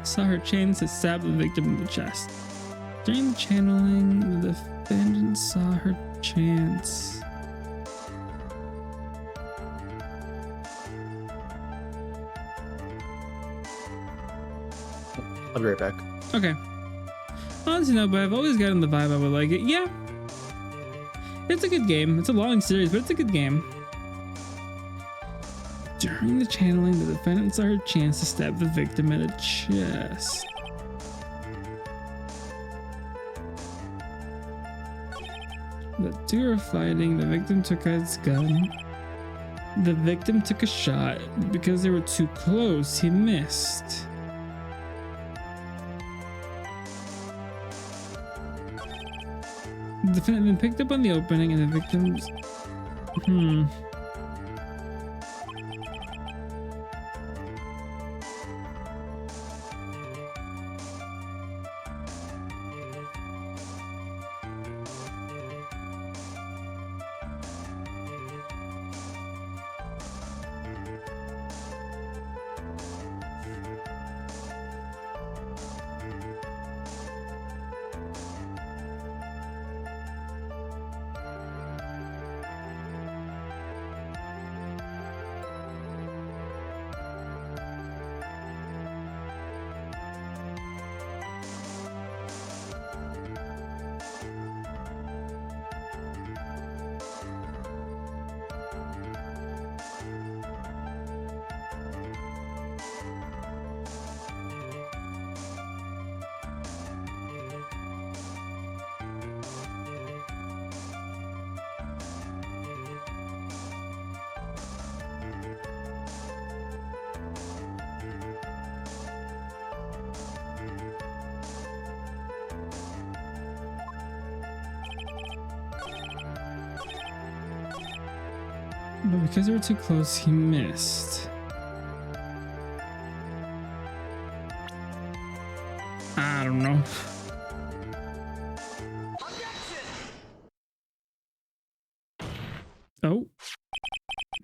Saw her chance to stab the victim in the chest. During the channeling, the defendant saw her chance. I'll be right back. Okay. Honestly, no, but I've always gotten the vibe I would like it. Yeah. It's a good game. It's a long series, but it's a good game. During the channeling, the defendant saw her chance to stab the victim in the chest. The two were fighting. The victim took out his gun. The victim took a shot. Because they were too close, he missed. The defendant then picked up on the opening and the victim's... But because they were too close, he missed. I don't know. Oh.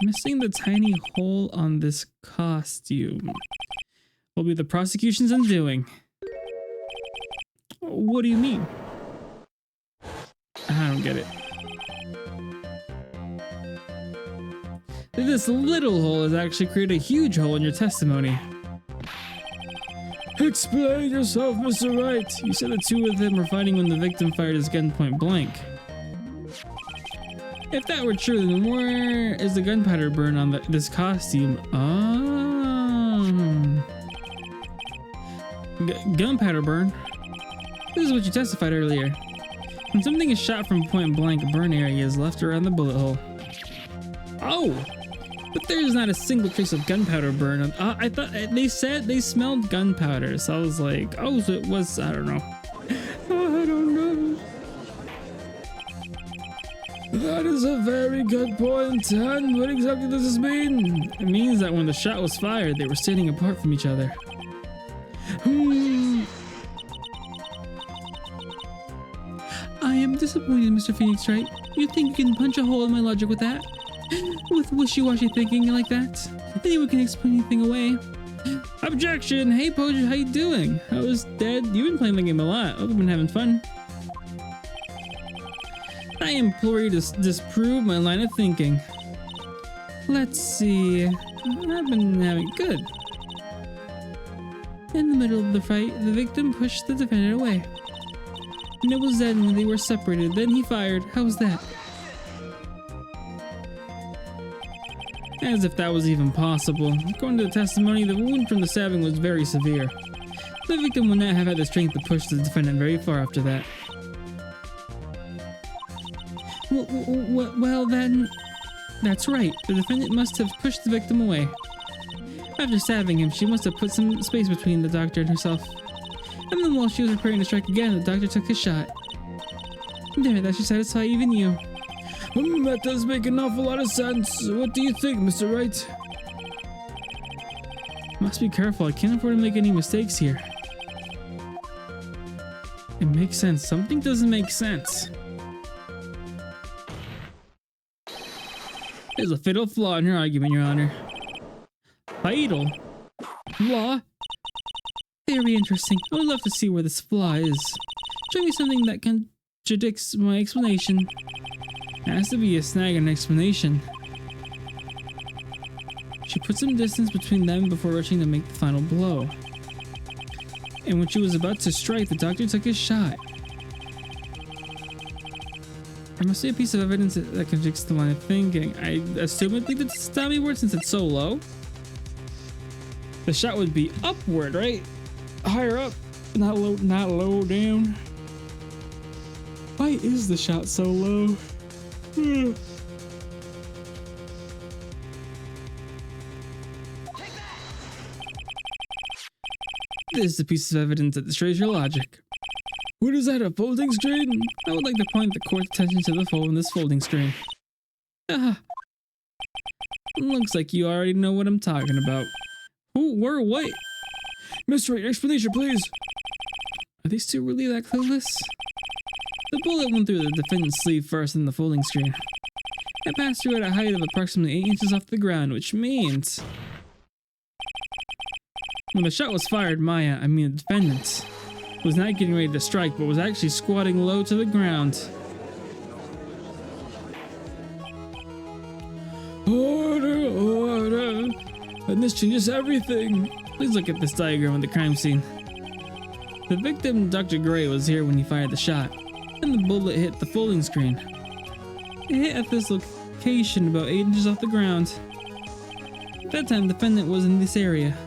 Missing the tiny hole on this costume will be the prosecution's undoing. What do you mean? I don't get it. This little hole has actually created a huge hole in your testimony. Explain yourself, Mr. Wright. You said the two of them were fighting when the victim fired his gun point blank. If that were true, then where is the gunpowder burn on this costume? Gunpowder burn? This is what you testified earlier. When something is shot from point blank, a burn area is left around the bullet hole. Oh! But there's not a single trace of gunpowder burn. I thought they said they smelled gunpowder, so I was like, oh, so it was, I don't know. I don't know. That is a very good point, and what exactly does this mean? It means that when the shot was fired, they were standing apart from each other. I am disappointed, Mr. Phoenix Wright. You think you can punch a hole in my logic with that? With wishy-washy thinking like that? Anyone can explain anything away. Objection! Hey Pojo, how you doing? I was dead. You've been playing the game a lot. Hope you've been having fun. I implore you to disprove my line of thinking. Let's see. I've been having good. In the middle of the fight, the victim pushed the defendant away. And it was then when they were separated. Then he fired. How was that? As if that was even possible. According to the testimony, the wound from the stabbing was very severe. The victim would not have had the strength to push the defendant very far after that. Well then, that's right. The defendant must have pushed the victim away. After stabbing him, she must have put some space between the doctor and herself. And then while she was preparing to strike again, the doctor took his shot. There, that should satisfy even you. That does make an awful lot of sense. What do you think, Mr. Wright? Must be careful. I can't afford to make any mistakes here. It makes sense. Something doesn't make sense. There's a fatal flaw in your argument, Your Honor. Fatal? Flaw? Very interesting. I would love to see where this flaw is. Show me something that contradicts my explanation. There has to be a snag in an explanation. She put some distance between them before rushing to make the final blow. And when she was about to strike, the doctor took his shot. There must be a piece of evidence that contradicts the line of thinking. I assume it'd be the stabby word since it's so low. The shot would be upward, right? Higher up, not low down. Why is the shot so low? This is a piece of evidence that destroys your logic. What is that, a folding screen? I would like to point the court's attention to the fold in this folding screen. Looks like you already know what I'm talking about. Who, where, what? Mr. Wright, explanation, please. Are these two really that clueless? The bullet went through the defendant's sleeve first in the folding screen. It passed through at a height of approximately 8 inches off the ground, which means... When the shot was fired, Maya, I mean the defendant, was not getting ready to strike, but was actually squatting low to the ground. Order, order! And this changes everything! Please look at this diagram of the crime scene. The victim, Dr. Gray, was here when he fired the shot, and the bullet hit the folding screen. It hit at this location about 8 inches off the ground. At that time, the defendant was in this area.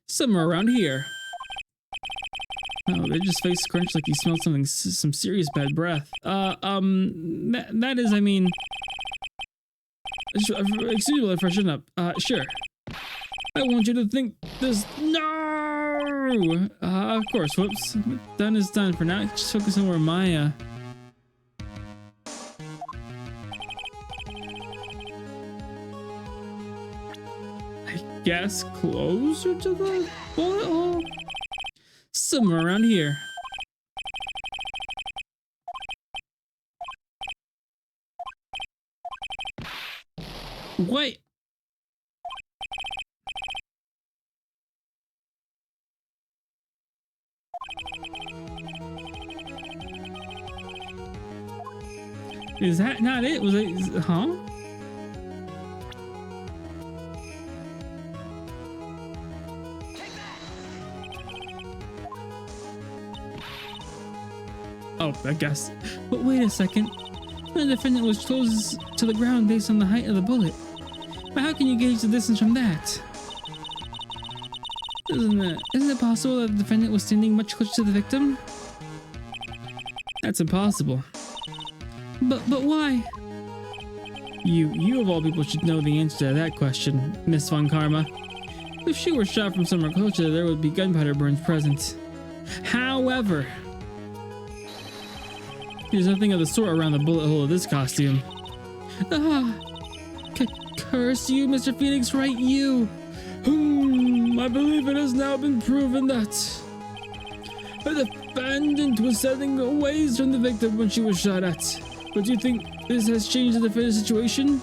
Somewhere around here. Oh, they just face crunched like he smelled something, some serious bad breath. That is, I mean... Excuse me, freshen up. Sure. I want you to think this... No! true. Of course, whoops. Done is done for now. Just focus on where Maya. I guess closer to the bullet hole? Somewhere around here. What? Is that not it? Was it? Huh? Oh, I guess. But wait a second. The defendant was close to the ground based on the height of the bullet. But how can you gauge the distance from that? Isn't it possible that the defendant was standing much closer to the victim? That's impossible. But why? You of all people should know the answer to that question, Miss Von Karma. If she were shot from somewhere closer, there would be gunpowder burns present. However, there's nothing of the sort around the bullet hole of this costume. Ah! Curse you, Mr. Phoenix, Wright, you! I believe it has now been proven that the defendant was setting away from the victim when she was shot at. But do you think this has changed the defendant's situation?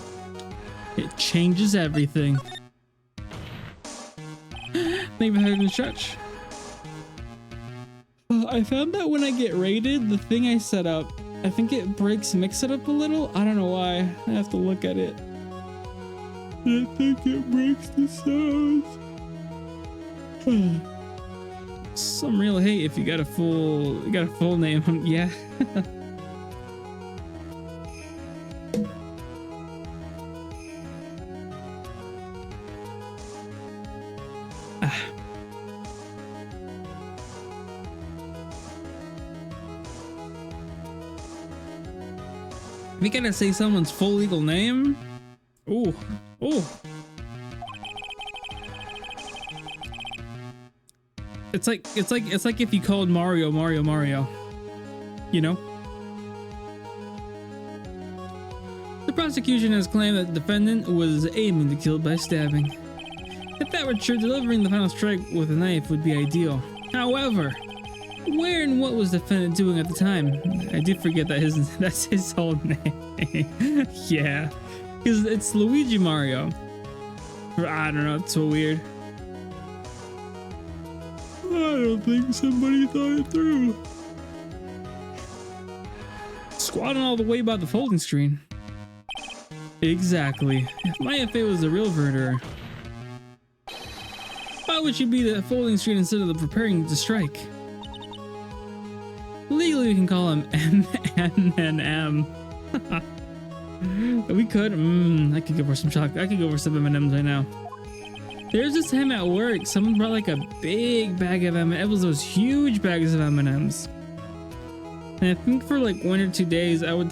It changes everything. Thank you for having the stretch. I found that when I get raided, the thing I set up, I think it breaks mix it up a little. I don't know why. I have to look at it. I think it breaks the sounds. Some real hate if you got a full name. Yeah. If you gotta say someone's full legal name, ooh. It's like if you called Mario, you know? The prosecution has claimed that the defendant was aiming to kill by stabbing. If that were true, delivering the final strike with a knife would be ideal. However, where and what was the defendant doing at the time? I did forget that that's his whole name. Yeah, because it's Luigi Mario. I don't know, it's so weird. I don't think somebody thought it through. Squatting all the way by the folding screen. Exactly. If Maya Fey was the real murderer, why would she be the folding screen instead of the preparing to strike? Legally, we can call him M. We could. I could go for some chocolate. I could go for some M&Ms right now. There's just him at work. Someone brought like a big bag of M&Ms. It was those huge bags of M&Ms. And I think for like 1 or 2 days, I would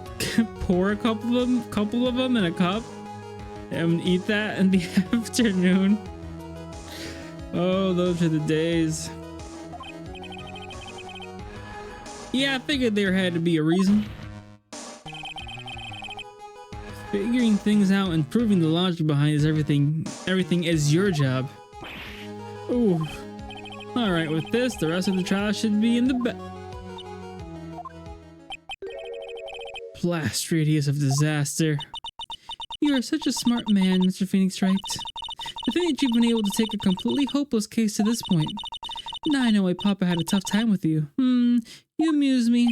pour a couple of them in a cup and eat that in the afternoon. Oh, those are the days. Yeah, I figured there had to be a reason. Figuring things out and proving the logic behind is everything is your job. Ooh. Alright, with this, the rest of the trial should be in the back. Blast radius of disaster. You are such a smart man, Mr. Phoenix Wright. To think that you've been able to take a completely hopeless case to this point. Now I know why Papa had a tough time with you. You amuse me.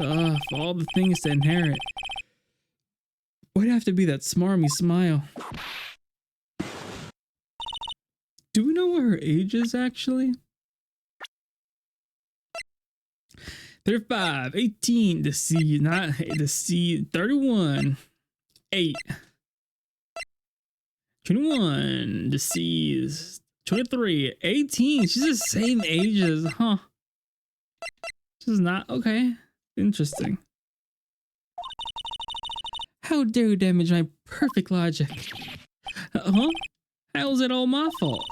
Ugh, for all the things to inherit. Why'd it have to be that smarmy smile? Do we know what her age is, actually? 35, 18, to see, not to see, 31, 8, 21, to see, 23, 18. She's the same age as, huh? She's not, okay. Interesting. How dare you damage my perfect logic? Huh? How is it all my fault?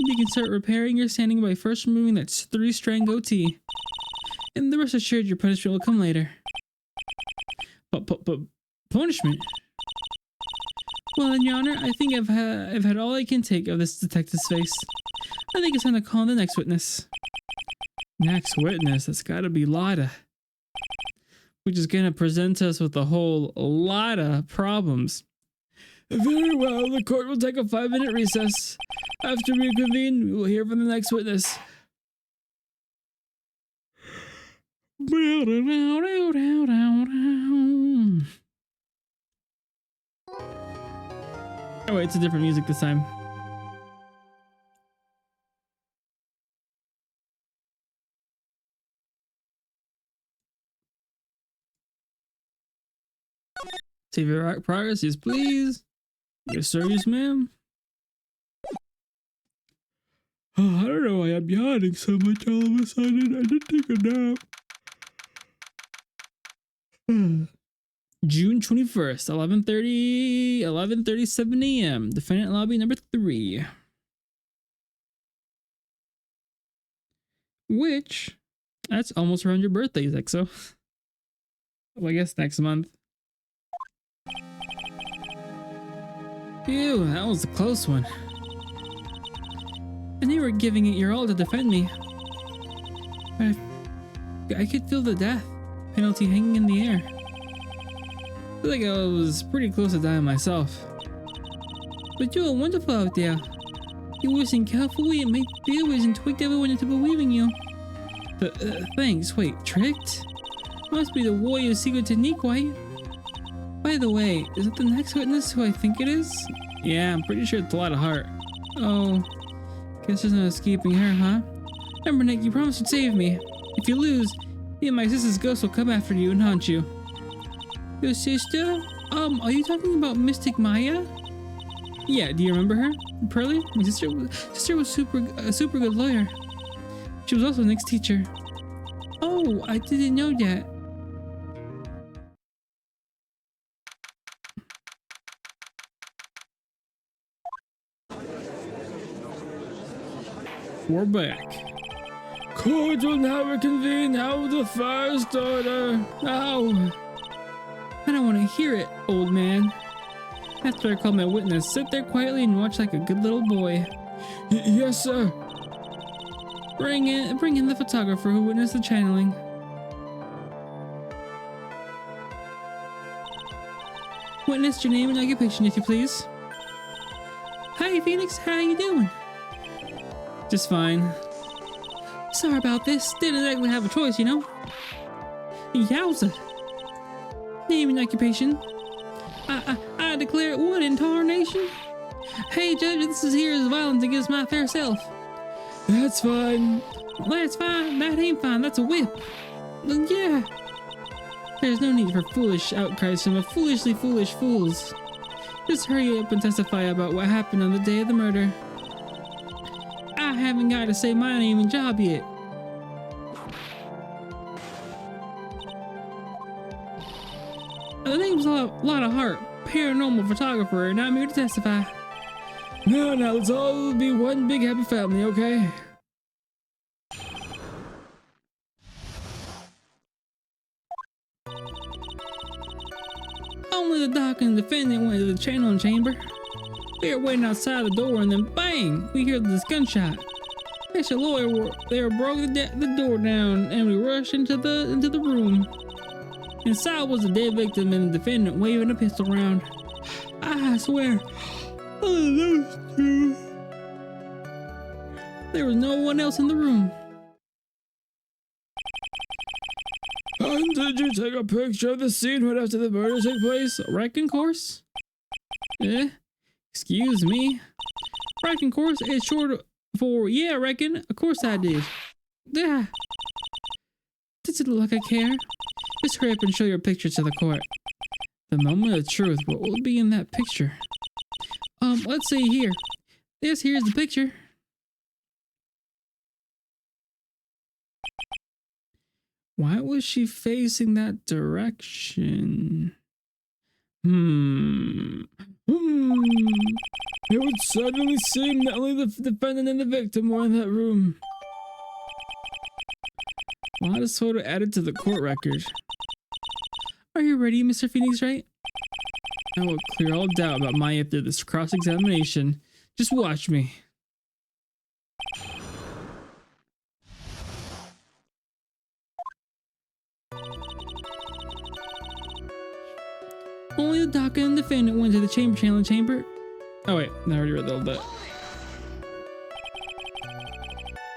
You can start repairing your standing by first removing that 3-strand goatee. And the rest assured your punishment will come later. But punishment? Well, then, Your Honor, I think I've had all I can take of this detective's face. I think it's time to call in the next witness. Next witness? That's gotta be Lada. Which is gonna present us with a whole lot of problems. Very well, the court will take a 5-minute recess. After we convene, we will hear from the next witness. Oh wait, it's a different music this time. Save your progress, yes please. Yes sir, yes ma'am. Oh, I don't know why I'm yawning so much all of a sudden. I did take a nap. June 21st, 11:37 a.m. Defendant lobby number 3. Which, that's almost around your birthday, Zexo. Well, I guess next month. Phew, that was a close one. And you were giving it your all to defend me. But I could feel the death penalty hanging in the air. I feel like I was pretty close to dying myself. But you were wonderful out there. You wasn't careful and made theories and tricked everyone into believing you. Thanks. Wait, tricked? Must be the warrior's secret technique, right? By the way, is it the next witness who I think it is? Yeah, I'm pretty sure it's a lot of heart. Oh, guess there's no escaping her, huh? Remember, Nick, you promised you'd save me. If you lose, me and my sister's ghost will come after you and haunt you. Your sister? Are you talking about Mystic Maya? Yeah, do you remember her? Pearly? My sister was a super good lawyer. She was also Nick's teacher. Oh, I didn't know that. We're back. Court will now reconvene. How the first order? Ow. I don't want to hear it, old man. After I call my witness, sit there quietly and watch like a good little boy. Yes, sir. Bring in the photographer who witnessed the channeling. Witness, your name and occupation, if you please. Hi, Phoenix. How you doing? Just fine. Sorry about this. Didn't exactly have a choice, you know? Yowza. Name and occupation. I declare what in tarnation? Hey, Judge, this is here as violence against my fair self. That's fine. That's fine. That ain't fine. That's a whip. Yeah. There's no need for foolish outcries from a foolishly foolish fools. Just hurry up and testify about what happened on the day of the murder. I haven't got to say my name and job yet. The name's a lot of heart. Paranormal photographer, and I'm here to testify. Now, let's all be one big happy family, okay? Only the doc and the defendant went to the channeling chamber. We were waiting outside the door, and then bang! We hear this gunshot. It's a lawyer. They broke the door down, and we rushed into the room. Inside was the dead victim and the defendant waving a pistol around. I swear, those two. There was no one else in the room. And did you take a picture of the scene right after the murder took place? Wrecking course? Excuse me. Wrecking course is short for yeah, reckon. Of course I did. Yeah. Does it look like I care? Just hurry up and show your picture to the court. The moment of truth. What will be in that picture? Let's see here. Here's the picture. Why was she facing that direction? It would suddenly seem that only the defendant and the victim were in that room. Lot of photo added to the court record. Are you ready, Mr. Phoenix Wright? I will clear all doubt about my after this cross-examination. Just watch me. Only the docket and defendant went to the chamber. Oh wait, I already read that little bit.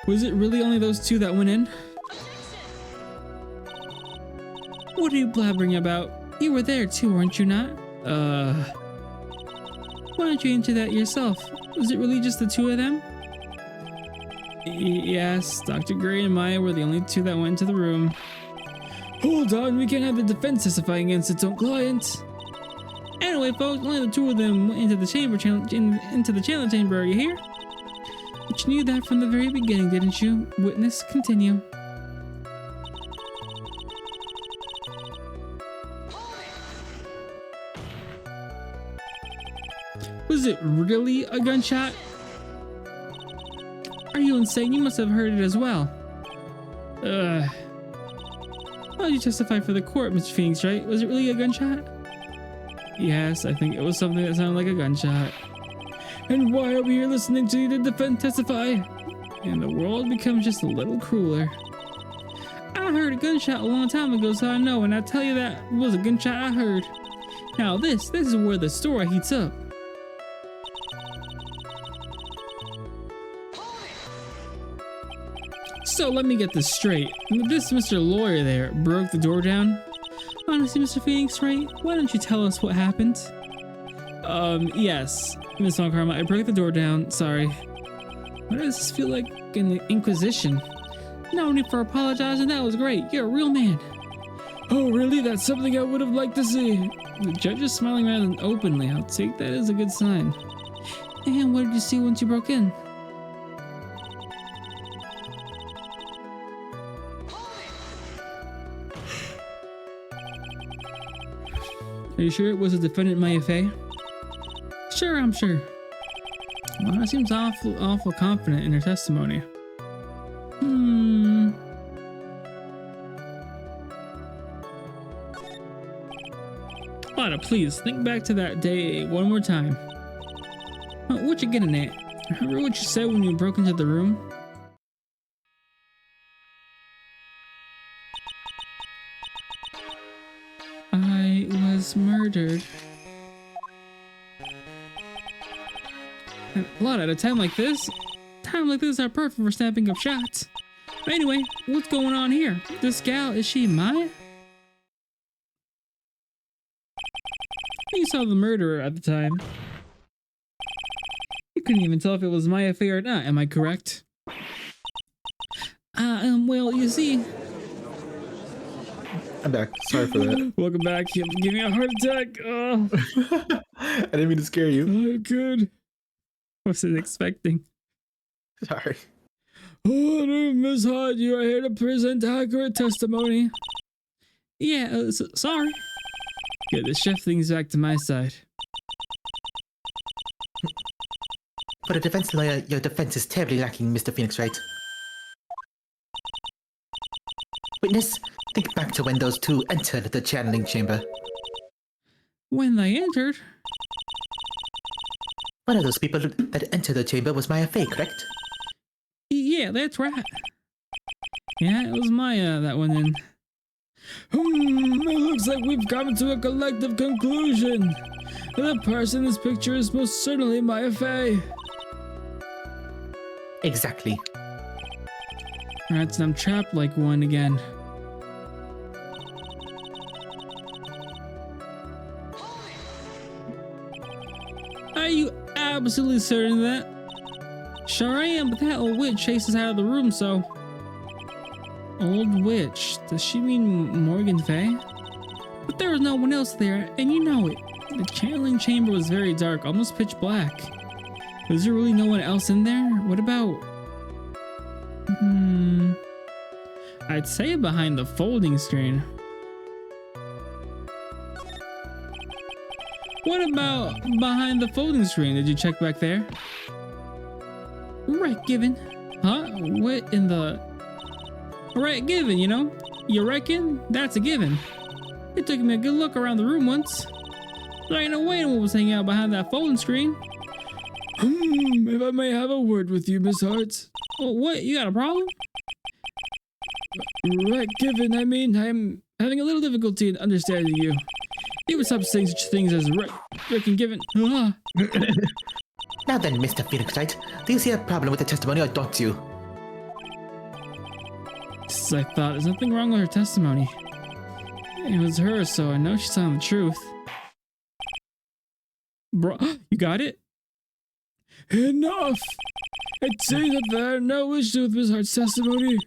Was it really only those two that went in? What are you blabbering about? You were there too, weren't you not? Why don't you answer that yourself? Was it really just the two of them? Yes, Dr. Gray and Maya were the only two that went into the room. Hold on, we can't have the defense testifying against its own client. Anyway, folks, only the two of them went into the challenge chamber. Are you here? But you knew that from the very beginning, didn't you? Witness, continue. Was it really a gunshot? Are you insane? You must have heard it as well. How did you testify for the court, Mr. Phoenix, right? Was it really a gunshot? Yes, I think it was something that sounded like a gunshot. And why are we here listening to the defense testify? And the world becomes just a little crueler. I heard a gunshot a long time ago, so I know, and I tell you that was a gunshot I heard. Now this is where the story heats up. So let me get this straight. This Mr. Lawyer there broke the door down. Honestly, Mr. Phoenix, right? Why don't you tell us what happened? Yes, Miss Von Karma, I broke the door down. Sorry. Why does this feel like an inquisition? No need for apologizing. That was great. You're a real man. Oh, really? That's something I would have liked to see. The judge is smiling rather than openly. I'll take that as a good sign. And what did you see once you broke in? Are you sure it was a defendant Maya Fey? Sure, I'm sure. Lana seems awful confident in her testimony. Lana, please think back to that day one more time. What you getting at? Remember what you said when you broke into the room? I was murdered. And a lot at a time like this are perfect for snapping up shots. But anyway, what's going on here? This gal, is she Maya? You saw the murderer at the time. You couldn't even tell if it was Maya Fey or not, am I correct? Well, you see... I'm back. Sorry for that. Welcome back. You're giving me a heart attack. Oh. I didn't mean to scare you. Oh, good. I wasn't expecting. Sorry. Oh, Miss Hart, you are here to present accurate testimony. Yeah, sorry. Good, let's shift things back to my side. For a defense lawyer, your defense is terribly lacking, Mr. Phoenix Wright. Witness, think back to when those two entered the channeling chamber. When they entered? One of those people that entered the chamber was Maya Fey, correct? Yeah, that's right. Yeah, it was Maya that went in. It looks like we've come to a collective conclusion. The person in this picture is most certainly Maya Fey. Exactly. Alright, so I'm trapped like one again. Are you absolutely certain of that? Sure I am, but that old witch chased us out of the room, so... Old witch? Does she mean Morgan Fey? But there was no one else there, and you know it. The channeling chamber was very dark, almost pitch black. Was there really no one else in there? What about... I'd say behind the folding screen. What about behind the folding screen? Did you check back there? Right, given. Huh? What in the... Right, given, you know? You reckon? That's a given. It took me a good look around the room once. There ain't no way what was hanging out behind that folding screen. If I may have a word with you, Miss Hart. Oh, what? You got a problem? Right, given. I mean, I'm having a little difficulty in understanding you. You would stop saying such things as reckon given. Ah. Now then, Mr. Phoenix Wright, do you see a problem with the testimony or don't you? Just as I thought, there's nothing wrong with her testimony. It was her, so I know she's telling the truth. Bro, you got it? Enough! It seems that there are no issues with Miss Hart's testimony.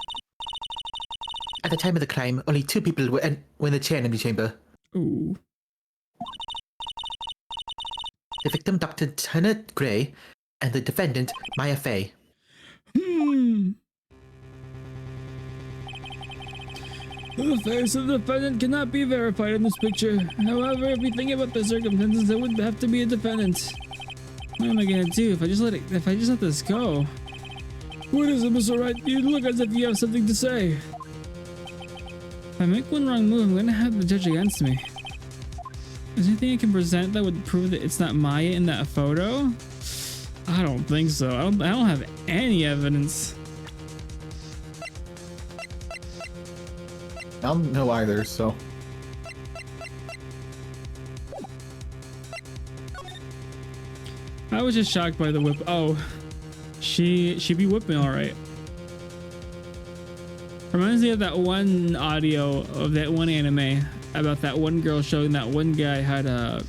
At the time of the crime, only 2 people were in the chair in the chamber. Ooh. The victim, Dr. Turner Gray, and the defendant, Maya Fey. The face of the defendant cannot be verified in this picture. However, if we think about the circumstances, there would have to be a defendant. What am I gonna do if I just let this go? What is it, Mr. Wright? You look as if you have something to say. If I make one wrong move, I'm gonna have the judge against me. Is there anything I can present that would prove that it's not Maya in that photo? I don't think so. I don't have any evidence. I don't know either, so. I was just shocked by the whip. Oh, she be whipping all right. Reminds me of that one audio of that one anime about that one girl showing that one guy how to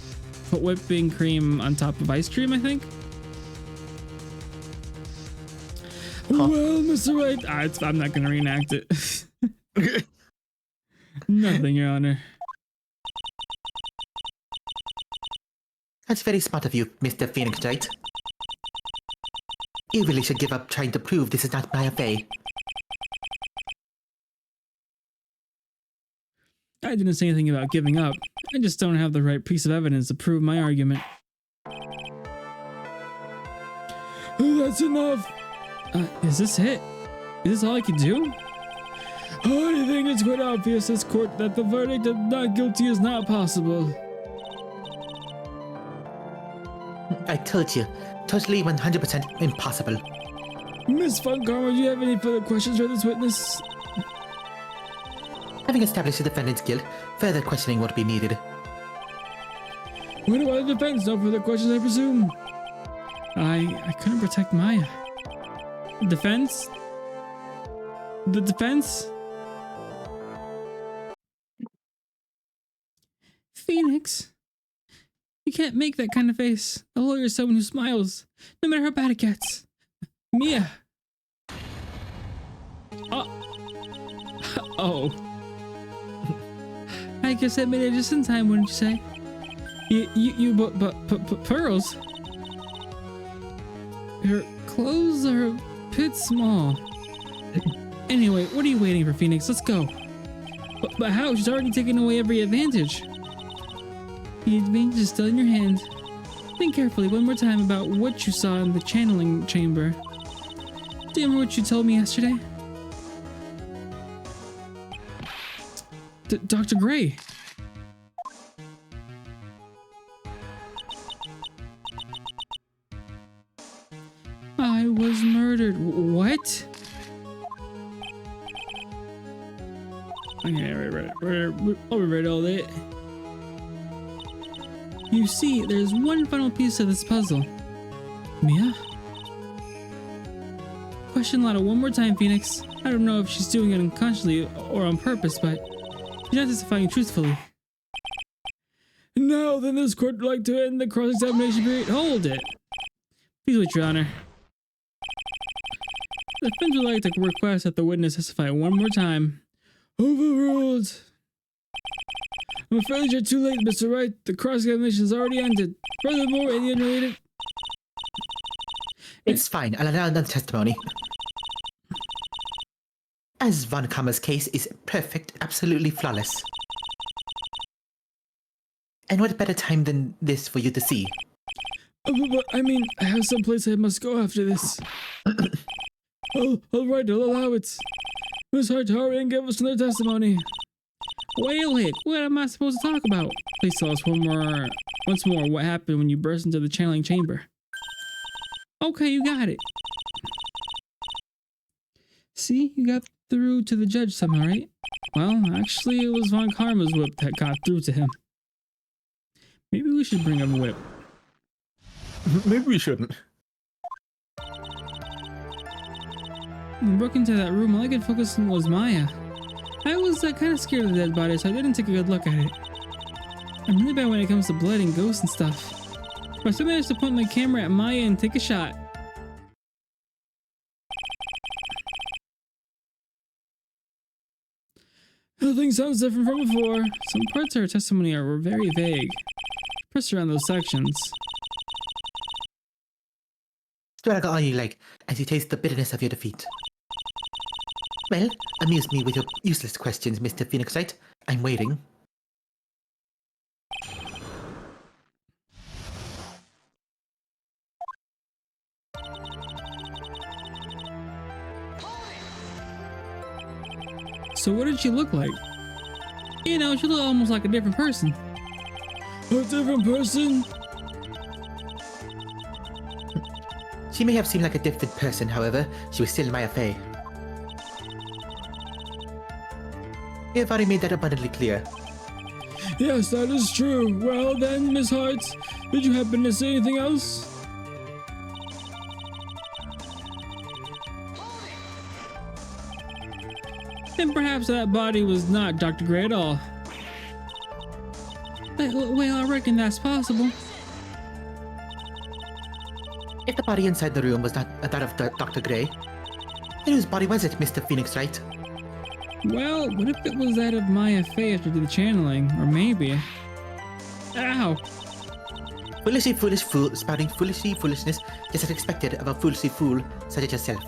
put whipping cream on top of ice cream, I think. Well, Mr. Wright, I'm not gonna reenact it. Nothing, Your Honor. That's very smart of you, Mr. Phoenix Wright. You really should give up trying to prove this is not Maya Fey. I didn't say anything about giving up. I just don't have the right piece of evidence to prove my argument. That's enough! Is this it? Is this all I can do? I think it's quite obvious this court that the verdict of not guilty is not possible. I told you, totally 100% impossible. Miss Von Karma, do you have any further questions for this witness? Having established the defendant's guilt, further questioning would be needed. What about the defense? No further questions, I presume? I couldn't protect Maya. Defense? The defense? Phoenix? You can't make that kind of face. A lawyer is someone who smiles, no matter how bad it gets. Mia! Oh. I guess I made it just in time, wouldn't you say? But pearls? Her clothes are a bit small. Anyway, what are you waiting for, Phoenix? Let's go. But how? She's already taken away every advantage. The advantage is still in your hand. Think carefully one more time about what you saw in the channeling chamber. Do you remember what you told me yesterday? Dr. Gray. I was murdered. What? Okay, right. I'll read all that. You see, there's one final piece of this puzzle. Mia? Question Lotto one more time, Phoenix. I don't know if she's doing it unconsciously or on purpose, but she's not testifying truthfully. Now then, this court would like to end the cross-examination period. Hold it. Please wait, Your Honor. The defense would like to request that the witness testify one more time. Overruled. I'm afraid you're too late, Mr. Wright. The cross-examination has already ended. Furthermore, any unrelated... It's fine, I'll allow another testimony. As Von Kammer's case is perfect, absolutely flawless. And what better time than this for you to see? But, I mean, I have some place I must go after this. Oh, all right, I'll allow it. Miss Hart, hurry and give us another testimony. Wait, what am I supposed to talk about? Please tell us once more what happened when you burst into the channeling chamber. Okay, you got it. See, you got through to the judge somehow, right? Well, actually, it was Von Karma's whip that got through to him. Maybe we should bring up a whip. Maybe we shouldn't. When I broke into that room, all I could focus on was Maya. I was kind of scared of the dead body, so I didn't take a good look at it. I'm really bad when it comes to blood and ghosts and stuff. But I still managed to point my camera at Maya and take a shot. Nothing sounds different from before. Some parts of her testimony were very vague. Press around those sections. Struggle all you like as you taste the bitterness of your defeat. Well, amuse me with your useless questions, Mr. Phoenix Wright. I'm waiting. So what did she look like? You know, she looked almost like a different person. A different person? She may have seemed like a different person, however, she was still Maya Fey. We have already made that abundantly clear. Yes, that is true. Well then, Miss Hart, did you happen to say anything else? Then perhaps that body was not Dr. Gray at all. Well, I reckon that's possible. If the body inside the room was not that of Dr. Gray, then whose body was it, Mr. Phoenix Wright? Well, what if it was that of Maya Fey after the channeling? Or maybe... Ow! Foolishly foolish fool, spouting foolishness just as expected of a foolishly fool such as yourself.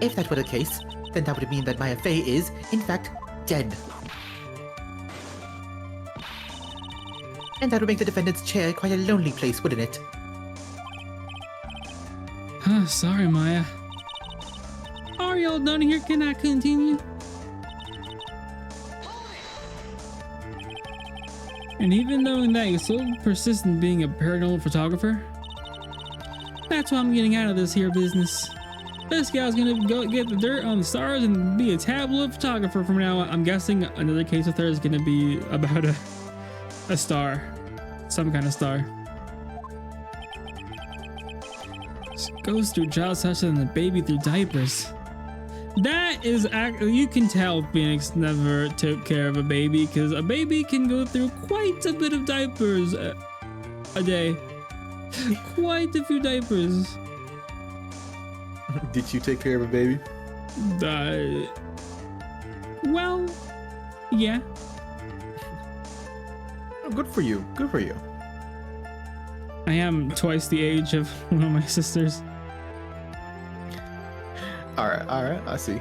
If that were the case, then that would mean that Maya Fey is, in fact, dead. And that would make the defendant's chair quite a lonely place, wouldn't it? Sorry, Maya. Are y'all done here? Can I continue? And even knowing that you're so persistent being a paranormal photographer, that's why I'm getting out of this here business. This guy's gonna go get the dirt on the stars and be a tabloid photographer from now on. I'm guessing another case of theirs is gonna be about a star. Some kind of star. Goes through child session and the baby through diapers. That is you can tell Phoenix never took care of a baby, because a baby can go through quite a bit of diapers a day. Quite a few diapers. Did you take care of a baby? Well, yeah. Oh, good for you. Good for you. I am twice the age of one of my sisters. All right, I see.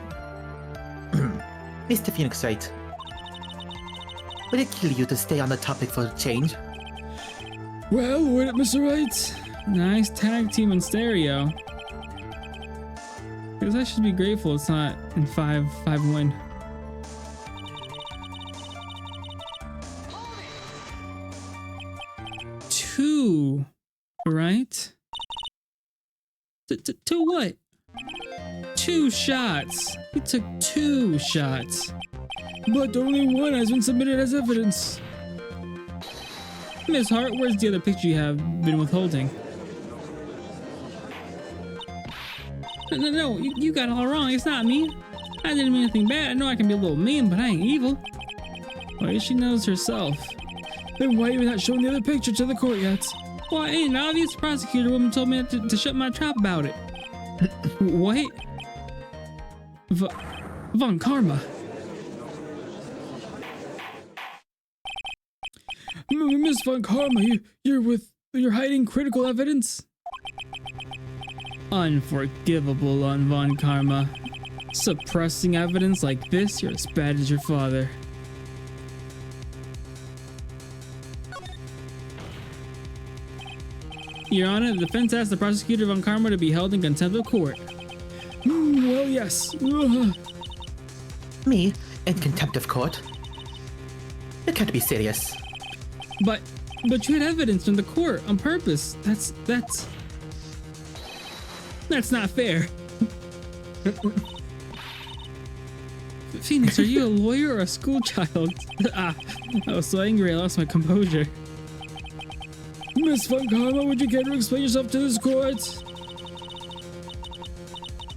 Mr. Phoenix Wright, would it kill you to stay on the topic for a change? Well, would it, Mr. Wright? Nice tag team in stereo. Because I should be grateful it's not in 5-1. Two, right? To what? 2 shots. He took 2 shots. But only one has been submitted as evidence. Miss Hart, where's the other picture you have been withholding? No, you got it all wrong. It's not me. I didn't mean anything bad. I know I can be a little mean, but I ain't evil. Well, she knows herself. Then why are you not showing the other picture to the court yet? Well, ain't an obvious prosecutor woman told me to shut my trap about it. What? Von Karma. Miss Von Karma, you're hiding critical evidence? Unforgivable on Von Karma. Suppressing evidence like this, you're as bad as your father. Your Honor, the defense asked the prosecutor von Karma to be held in contempt of court. Well, yes. Me? In contempt of court? You can't be serious. But you had evidence from the court on purpose. That's not fair. Phoenix, are you a lawyer or a school child? I was so angry I lost my composure. Miss von Karma, would you care to explain yourself to this court?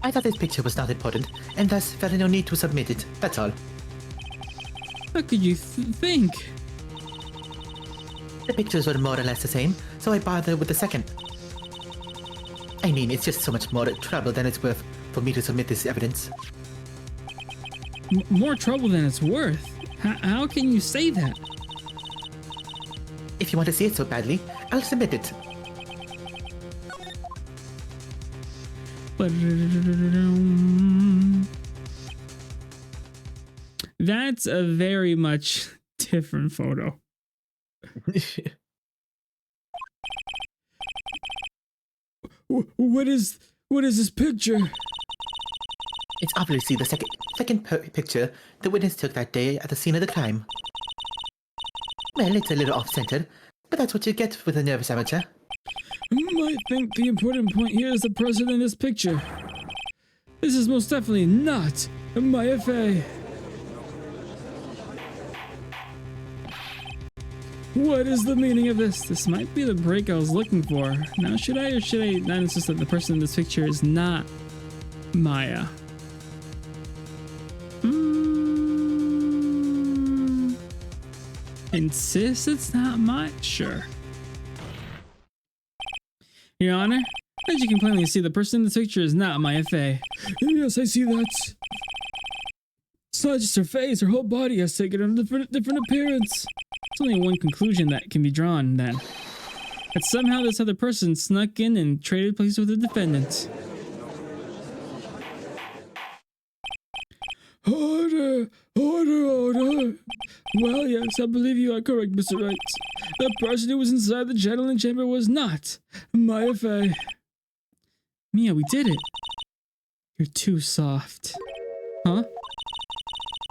I thought this picture was not important, and thus felt no need to submit it. That's all. How could you think? The pictures were more or less the same, so I bothered with the second. I mean, it's just so much more trouble than it's worth for me to submit this evidence. More trouble than it's worth? How can you say that? If you want to see it so badly, I'll submit it. That's a very much different photo. What is this picture? It's obviously the second picture the witness took that day at the scene of the crime. Well, it's a little off-center, but that's what you get with a nervous amateur. I think the important point here is the person in this picture. This is most definitely not my FA. What is the meaning of this? This might be the break I was looking for. Now, should I or should I not insist that the person in this picture is not Maya? Insist it's not Maya? Sure. Your Honor, as you can plainly see, the person in this picture is not Maya Fey. Yes, I see that. It's not just her face, her whole body has taken on a different appearance. There's only one conclusion that can be drawn, then. That somehow this other person snuck in and traded places with the defendant. Order! Well, yes, I believe you are correct, Mr. Wright. The person who was inside the gentleman chamber was not Maya Fey. Mia, we did it. You're too soft. Huh?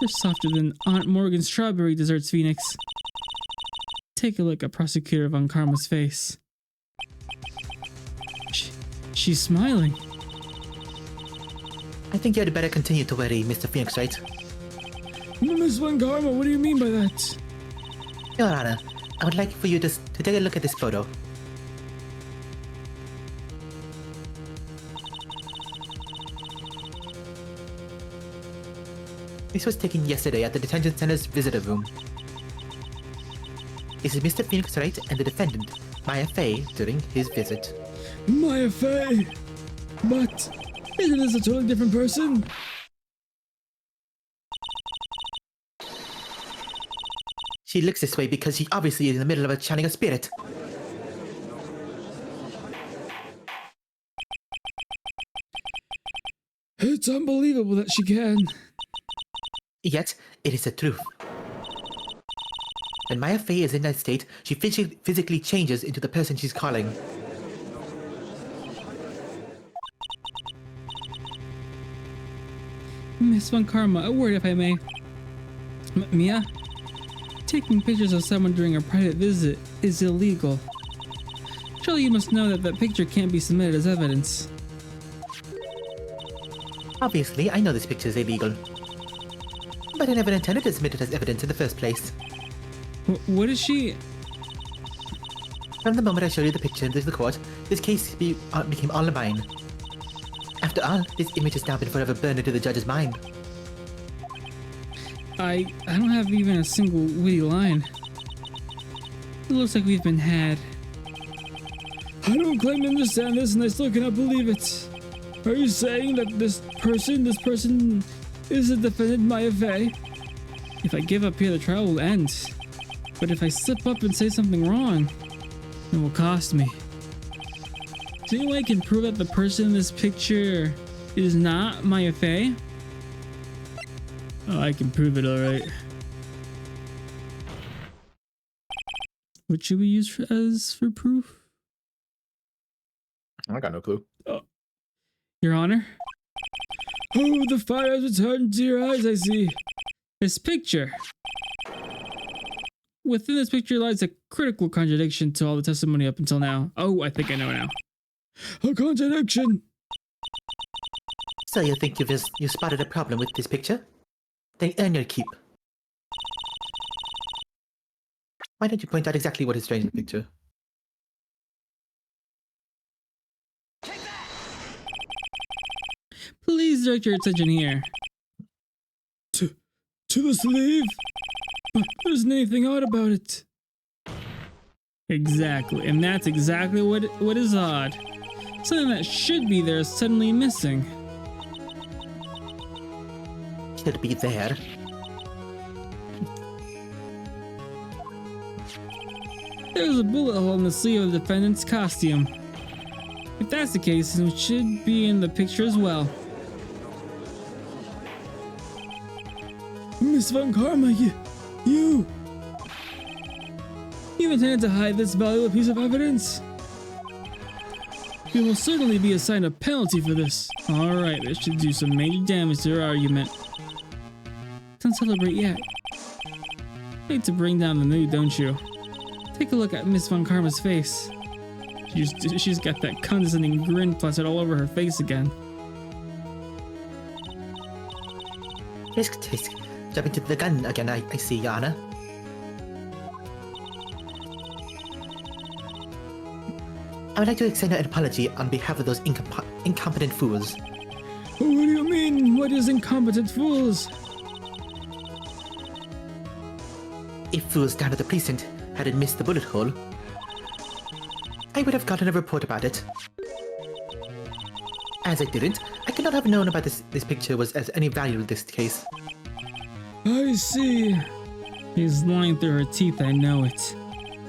You're softer than Aunt Morgan's strawberry desserts, Phoenix. Take a look at Prosecutor von Karma's face. She's smiling. I think you had better continue to worry, Mr. Phoenix, Wright? Miss von Karma, what do you mean by that? Your Honor, I would like for you to take a look at this photo. This was taken yesterday at the detention center's visitor room. This is Mr. Phoenix Wright and the defendant, Maya Fey, during his visit. Maya Fey? But isn't this a totally different person? She looks this way because she obviously is in the middle of a channeling a spirit. It's unbelievable that she can. Yet, it is the truth. When Maya Fey is in that state, she physically changes into the person she's calling. Miss von Karma, a word if I may. Mia? Taking pictures of someone during a private visit is illegal. Surely you must know that that picture can't be submitted as evidence. Obviously, I know this picture is illegal. But I never intended to submit it as evidence in the first place. What is she? From the moment I showed you the picture into the court, this case became all mine. After all, this image has now been forever burned into the judge's mind. I don't have even a single witty line. It looks like we've been had. I don't claim to understand this and I still cannot believe it. Are you saying that this person is the defendant Maya Fey? If I give up here, the trial will end. But if I slip up and say something wrong, it will cost me. Is there any way I can prove that the person in this picture is not Maya Fey? Oh, I can prove it, alright. What should we use for proof? I got no clue. Your Honor? Oh, the fire has returned to your eyes, I see. This picture. Within this picture lies a critical contradiction to all the testimony up until now. Oh, I think I know now. A contradiction! So you think you spotted a problem with this picture? Then earn your keep. Why don't you point out exactly what is strange in the picture? Please direct your attention here. To the sleeve? But there isn't anything odd about it. Exactly, and that's exactly what is odd. Something that should be there is suddenly missing. Should be there. There's a bullet hole in the sleeve of the defendant's costume. If that's the case, it should be in the picture as well. Miss Von Karma, you intended to hide this valuable piece of evidence? You will certainly be assigned a penalty for this. Alright, this should do some major damage to your argument. Don't celebrate yet. Hate to bring down the mood, don't you? Take a look at Miss Von Karma's face. She's got that condescending grin plastered all over her face again. Tisk. Jumping to the gun again, I see, Your Honor. I would like to extend an apology on behalf of those incompetent fools. What do you mean? What is incompetent fools? If fools down at the precinct hadn't missed the bullet hole, I would have gotten a report about it. As I didn't, I could not have known about this picture was as any value in this case. I see. He's lying through her teeth, I know it.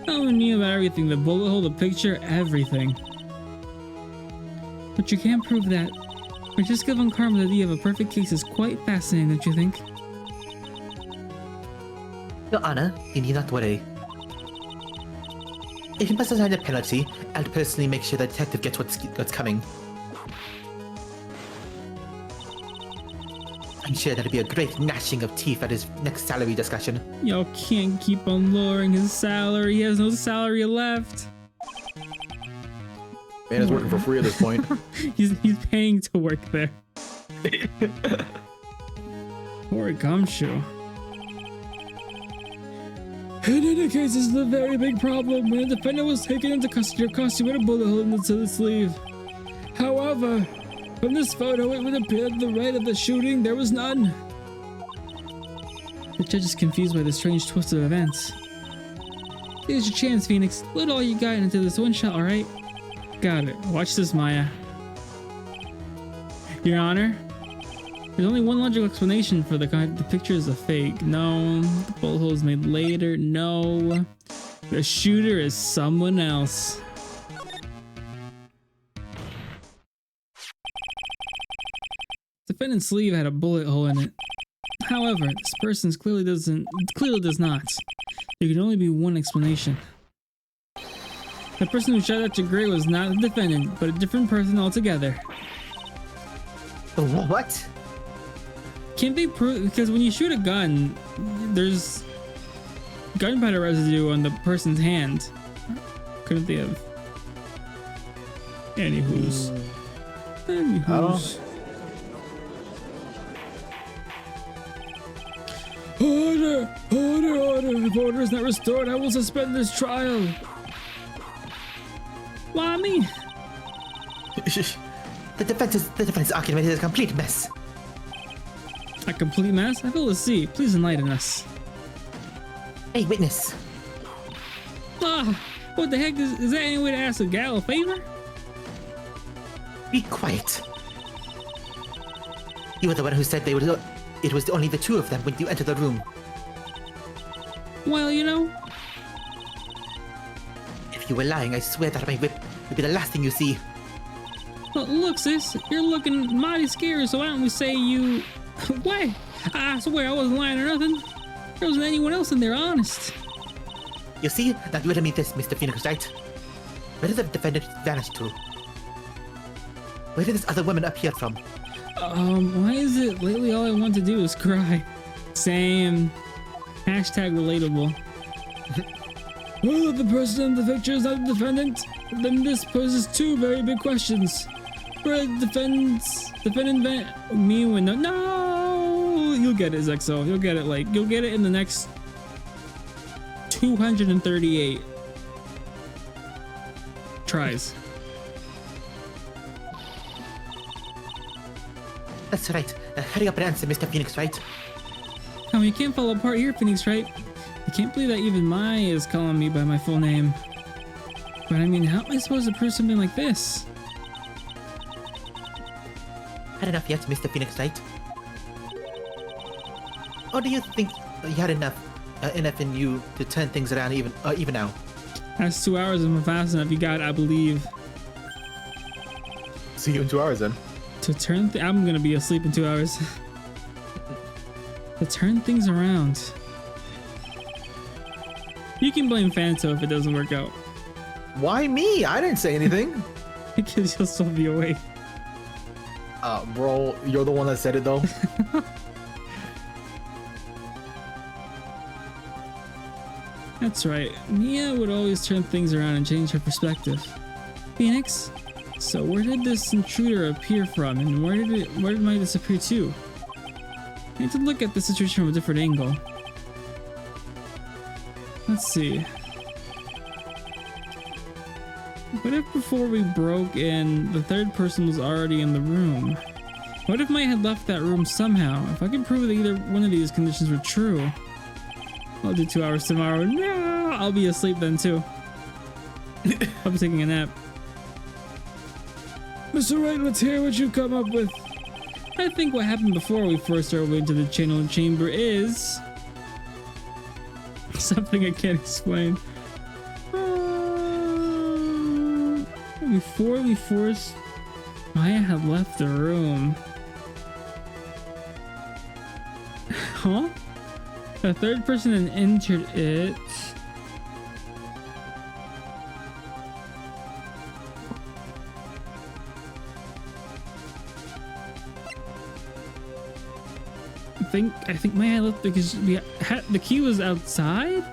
I only knew about everything, the bullet hole, the picture, everything. But you can't prove that. Francesca Von Karma's idea of a perfect case is quite fascinating, don't you think? Your Honor, you need not worry. If you must assign a penalty, I'll personally make sure the detective gets what's coming. I'm sure that'll be a great gnashing of teeth at his next salary discussion. Y'all can't keep on lowering his salary. He has no salary left. Man is working for free at this point. he's paying to work there. Poor gumshoe. In any case, this is a very big problem. When the defendant was taken into custody, your costume had a bullet hole into the sleeve. However, from this photo, it would appear that the right of the shooting, there was none. The judge is confused by the strange twist of events. Here's your chance, Phoenix. Let all you got into this one shot, alright? Got it. Watch this, Maya. Your Honor, there's only one logical explanation for the picture is a fake. No, the bullet hole is made later. No, the shooter is someone else. Defendant's sleeve had a bullet hole in it. However, this person's clearly does not. There can only be one explanation. The person who shot at your Gray was not the defendant, but a different person altogether. What? Can't they prove? Because when you shoot a gun, there's gunpowder residue on the person's hand. Couldn't they have? Anywho's. Order! If order is not restored, I will suspend this trial. Mommy! The defense argument is a complete mess. A complete mess? I feel to see. Please enlighten us. Hey, witness. What the heck is that any way to ask a gal a favor? Be quiet. You were the one who said it was only the two of them when you entered the room. Well, you know. If you were lying, I swear that my whip would be the last thing you see. Well, look, sis, you're looking mighty scary, so why don't we say you... What? I swear I wasn't lying or nothing. There wasn't anyone else in there, honest. You see, now you riddle me this, Mr. Phoenix, right? Where did the defendant vanish to? Where did this other woman appear from? Why is it lately all I want to do is cry? Same. Hashtag relatable. Well, if the person in the picture is not the defendant, then this poses two very big questions. Where the defendant me when no, you'll get it, Zexo. You'll get it you'll get it in the next 238 tries. That's right. Hurry up and answer, Mr. Phoenix, Wright? Oh, you can't fall apart here, Phoenix, right? I can't believe that even Mai is calling me by my full name. But I mean, how am I supposed to prove something like this? Had enough yet, Mr. Phoenix, Wright? Or do you think you had enough in you to turn things around even now? That's 2 hours and I'm fast enough. You got it, I believe. See you in 2 hours then. To turn I'm gonna be asleep in 2 hours. To turn things around. You can blame Fanto if it doesn't work out. Why me? I didn't say anything. Because you'll still be awake. Bro, you're the one that said it though. That's right. Mia would always turn things around and change her perspective. Phoenix, so where did this intruder appear from, and where did Mai disappear to? I need to look at the situation from a different angle. Let's see. What if before we broke in, the third person was already in the room? What if Mai had left that room somehow? If I can prove that either one of these conditions were true, I'll do 2 hours tomorrow. No, I'll be asleep then too. I'll be taking a nap. Mr. Wright, let's hear what you come up with. I think what happened before we first started into the channel chamber is something I can't explain. Before we forced, Maya had left the room. Huh? The third person then entered it. I think Maya left because the key was outside.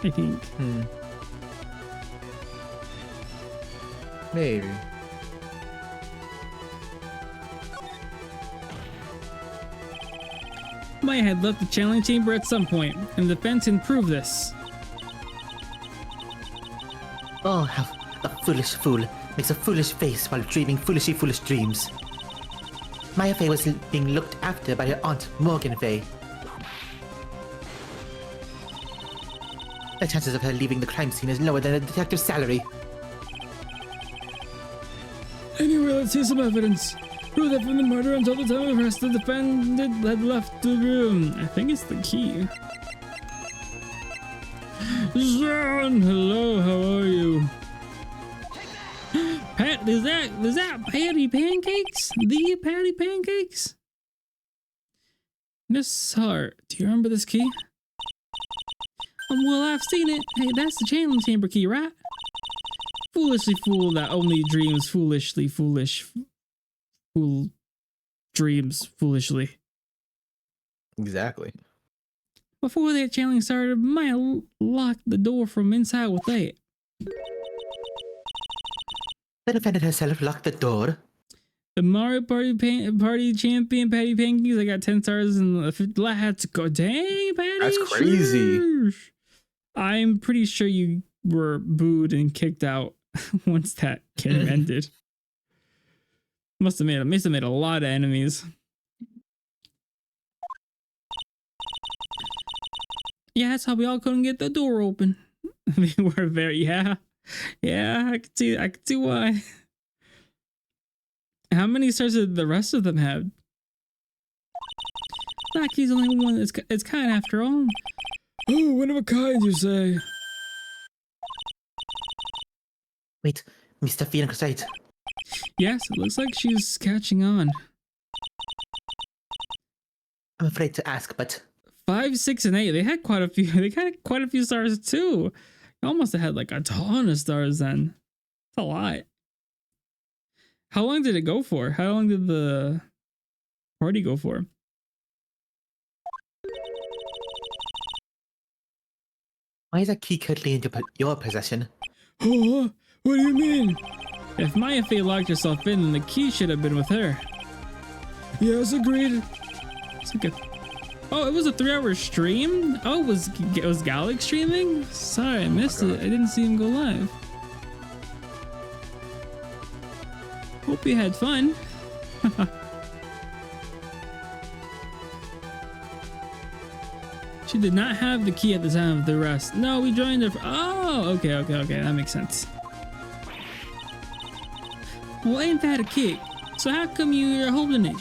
I think. Maybe. Maya had left the channeling chamber at some point, and the defense can prove this. Oh, how a foolish fool makes a foolish face while dreaming foolish dreams. Maya Fey was being looked after by her aunt, Morgan Fey. The chances of her leaving the crime scene is lower than a detective's salary. Anyway, let's see some evidence. Prove that from the murder until the time of arrest, the defendant had left the room. I think it's the key. Zan, hello, how are you? Pat, is that Patty Pancakes? The Patty Pancakes? Miss Hart, do you remember this key? Well, I've seen it. Hey, that's the channeling chamber key, right? Foolishly fool that only dreams foolishly foolish. Fool dreams foolishly. Exactly. Before that channeling started, Maya locked the door from inside with that. The defendant herself locked the door. The Mario Party champion, Patty Pancakes. I got 10 stars and let's go. Dang, Patty. That's crazy. Sheesh. I'm pretty sure you were booed and kicked out once that game ended. Must have made a lot of enemies. Yeah, that's how we all couldn't get the door open. We were very I could see why. How many stars did the rest of them have? Blacky's only one. It's kind after all. Oh, one of a kind, you say? Wait, Mr. Phoenix, right? Yes, it looks like she's catching on. I'm afraid to ask, but 5, 6, and 8. They had quite a few. They had quite a few stars too. They almost had like a ton of stars then. It's a lot. How long did it go for? How long did the party go for? Why is that key currently in your possession? Oh, what do you mean? If Maya Fey locked herself in, then the key should have been with her. Yes, agreed. It's like oh, it was a 3-hour stream? Oh, it was Gallic streaming? Sorry, I missed it. I didn't see him go live. Hope you had fun. She did not have the key at the time of the arrest. No, we joined her. Oh, okay. That makes sense. Well, ain't that a kick? So how come you're holding it?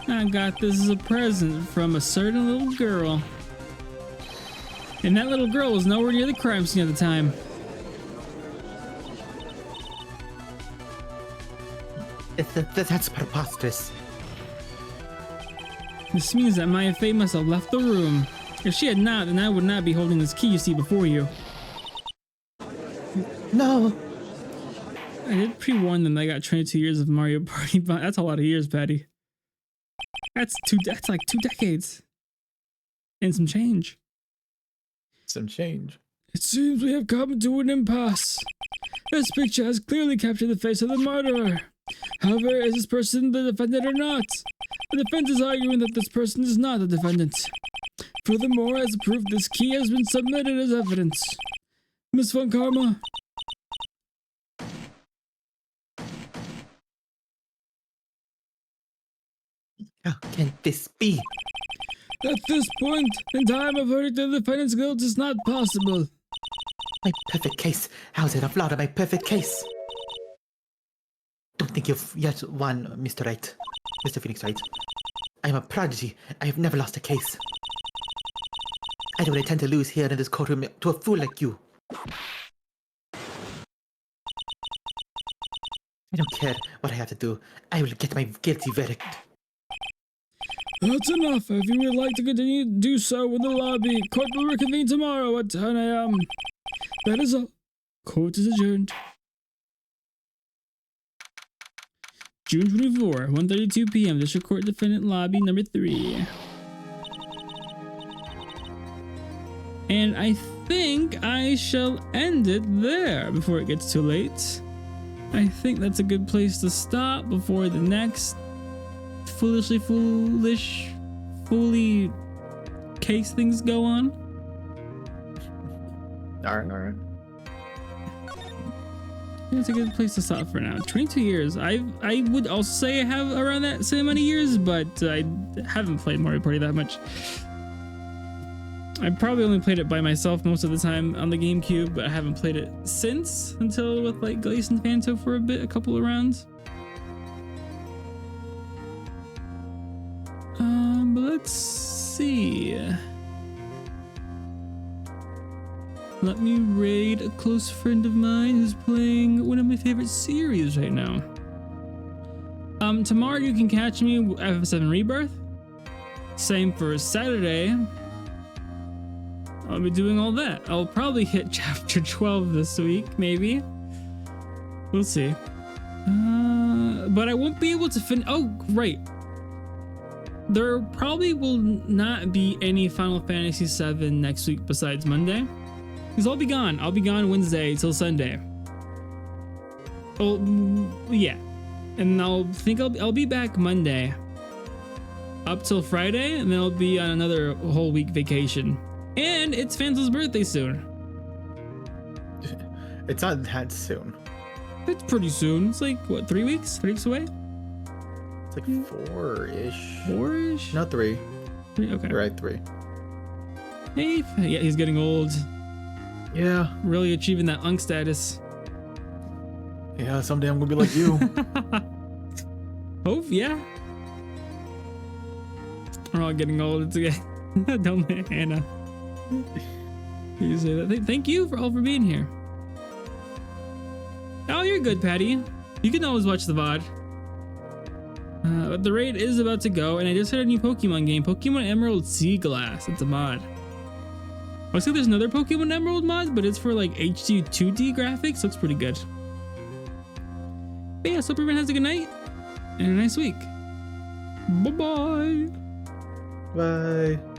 I got this as a present from a certain little girl. And that little girl was nowhere near the crime scene at the time. That's preposterous. This means that Maya Fey must have left the room. If she had not, then I would not be holding this key you see before you. No! I did pre-warn them that I got 22 years of Mario Party, but that's a lot of years, Patty. That's like 2 decades. And some change. Some change. It seems we have come to an impasse. This picture has clearly captured the face of the murderer. However, is this person the defendant or not? The defense is arguing that this person is not the defendant. Furthermore, as proof, this key has been submitted as evidence. Miss Von Karma. How can this be? At this point in time, a verdict of the defendant's guilt is not possible. My perfect case. How is it a flaw to my perfect case? Don't think you've yet won, Mr. Wright. Mr. Phoenix Wright. I am a prodigy. I have never lost a case. I don't intend to lose here in this courtroom to a fool like you. I don't care what I have to do. I will get my guilty verdict. That's enough. If you would like to continue to do so in the lobby, court will reconvene tomorrow at 10 a.m. That is all. Court is adjourned. June 24, 1:32 p.m. District Court Defendant Lobby number 3. And I think I shall end it there before it gets too late. I think that's a good place to stop before the next fully case things go on. All right. It's a good place to stop for now. 22 years. I would also say I have around that same amount of years, but I haven't played Mario Party that much. I probably only played it by myself most of the time on the GameCube, but I haven't played it since until with like Glace and Phanto for a couple of rounds. But let's see. Let me raid a close friend of mine who's playing one of my favorite series right now. Tomorrow you can catch me at FF7 Rebirth. Same for Saturday. I'll be doing all that. I'll probably hit chapter 12 this week, maybe. We'll see. But I won't be able to finish. Oh, right. There probably will not be any Final Fantasy VII next week besides Monday. Because I'll be gone. I'll be gone Wednesday till Sunday. Oh, yeah. And I'll be back Monday up till Friday, and then I'll be on another whole week vacation. And it's Phantom's birthday soon. It's not that soon. It's pretty soon. It's like, what, 3 weeks? 3 weeks away? It's like 4-ish. 4-ish? No, 3. 3? Okay. You're right, 3. Hey, yeah, he's getting old. Yeah. Really achieving that unk status. Yeah, someday I'm gonna be like you. Oh, yeah. We're all getting old together. Don't let Hannah. You say that. Thank you for being here. Oh, you're good, Patty. You can always watch the VOD. But the raid is about to go, and I just had a new Pokemon game, Pokemon Emerald Sea Glass. It's a mod. I see there's another Pokemon Emerald mod, but it's for like HD 2D graphics. Looks pretty good. But yeah, so hope everyone has a good night and a nice week. Bye-bye. Bye.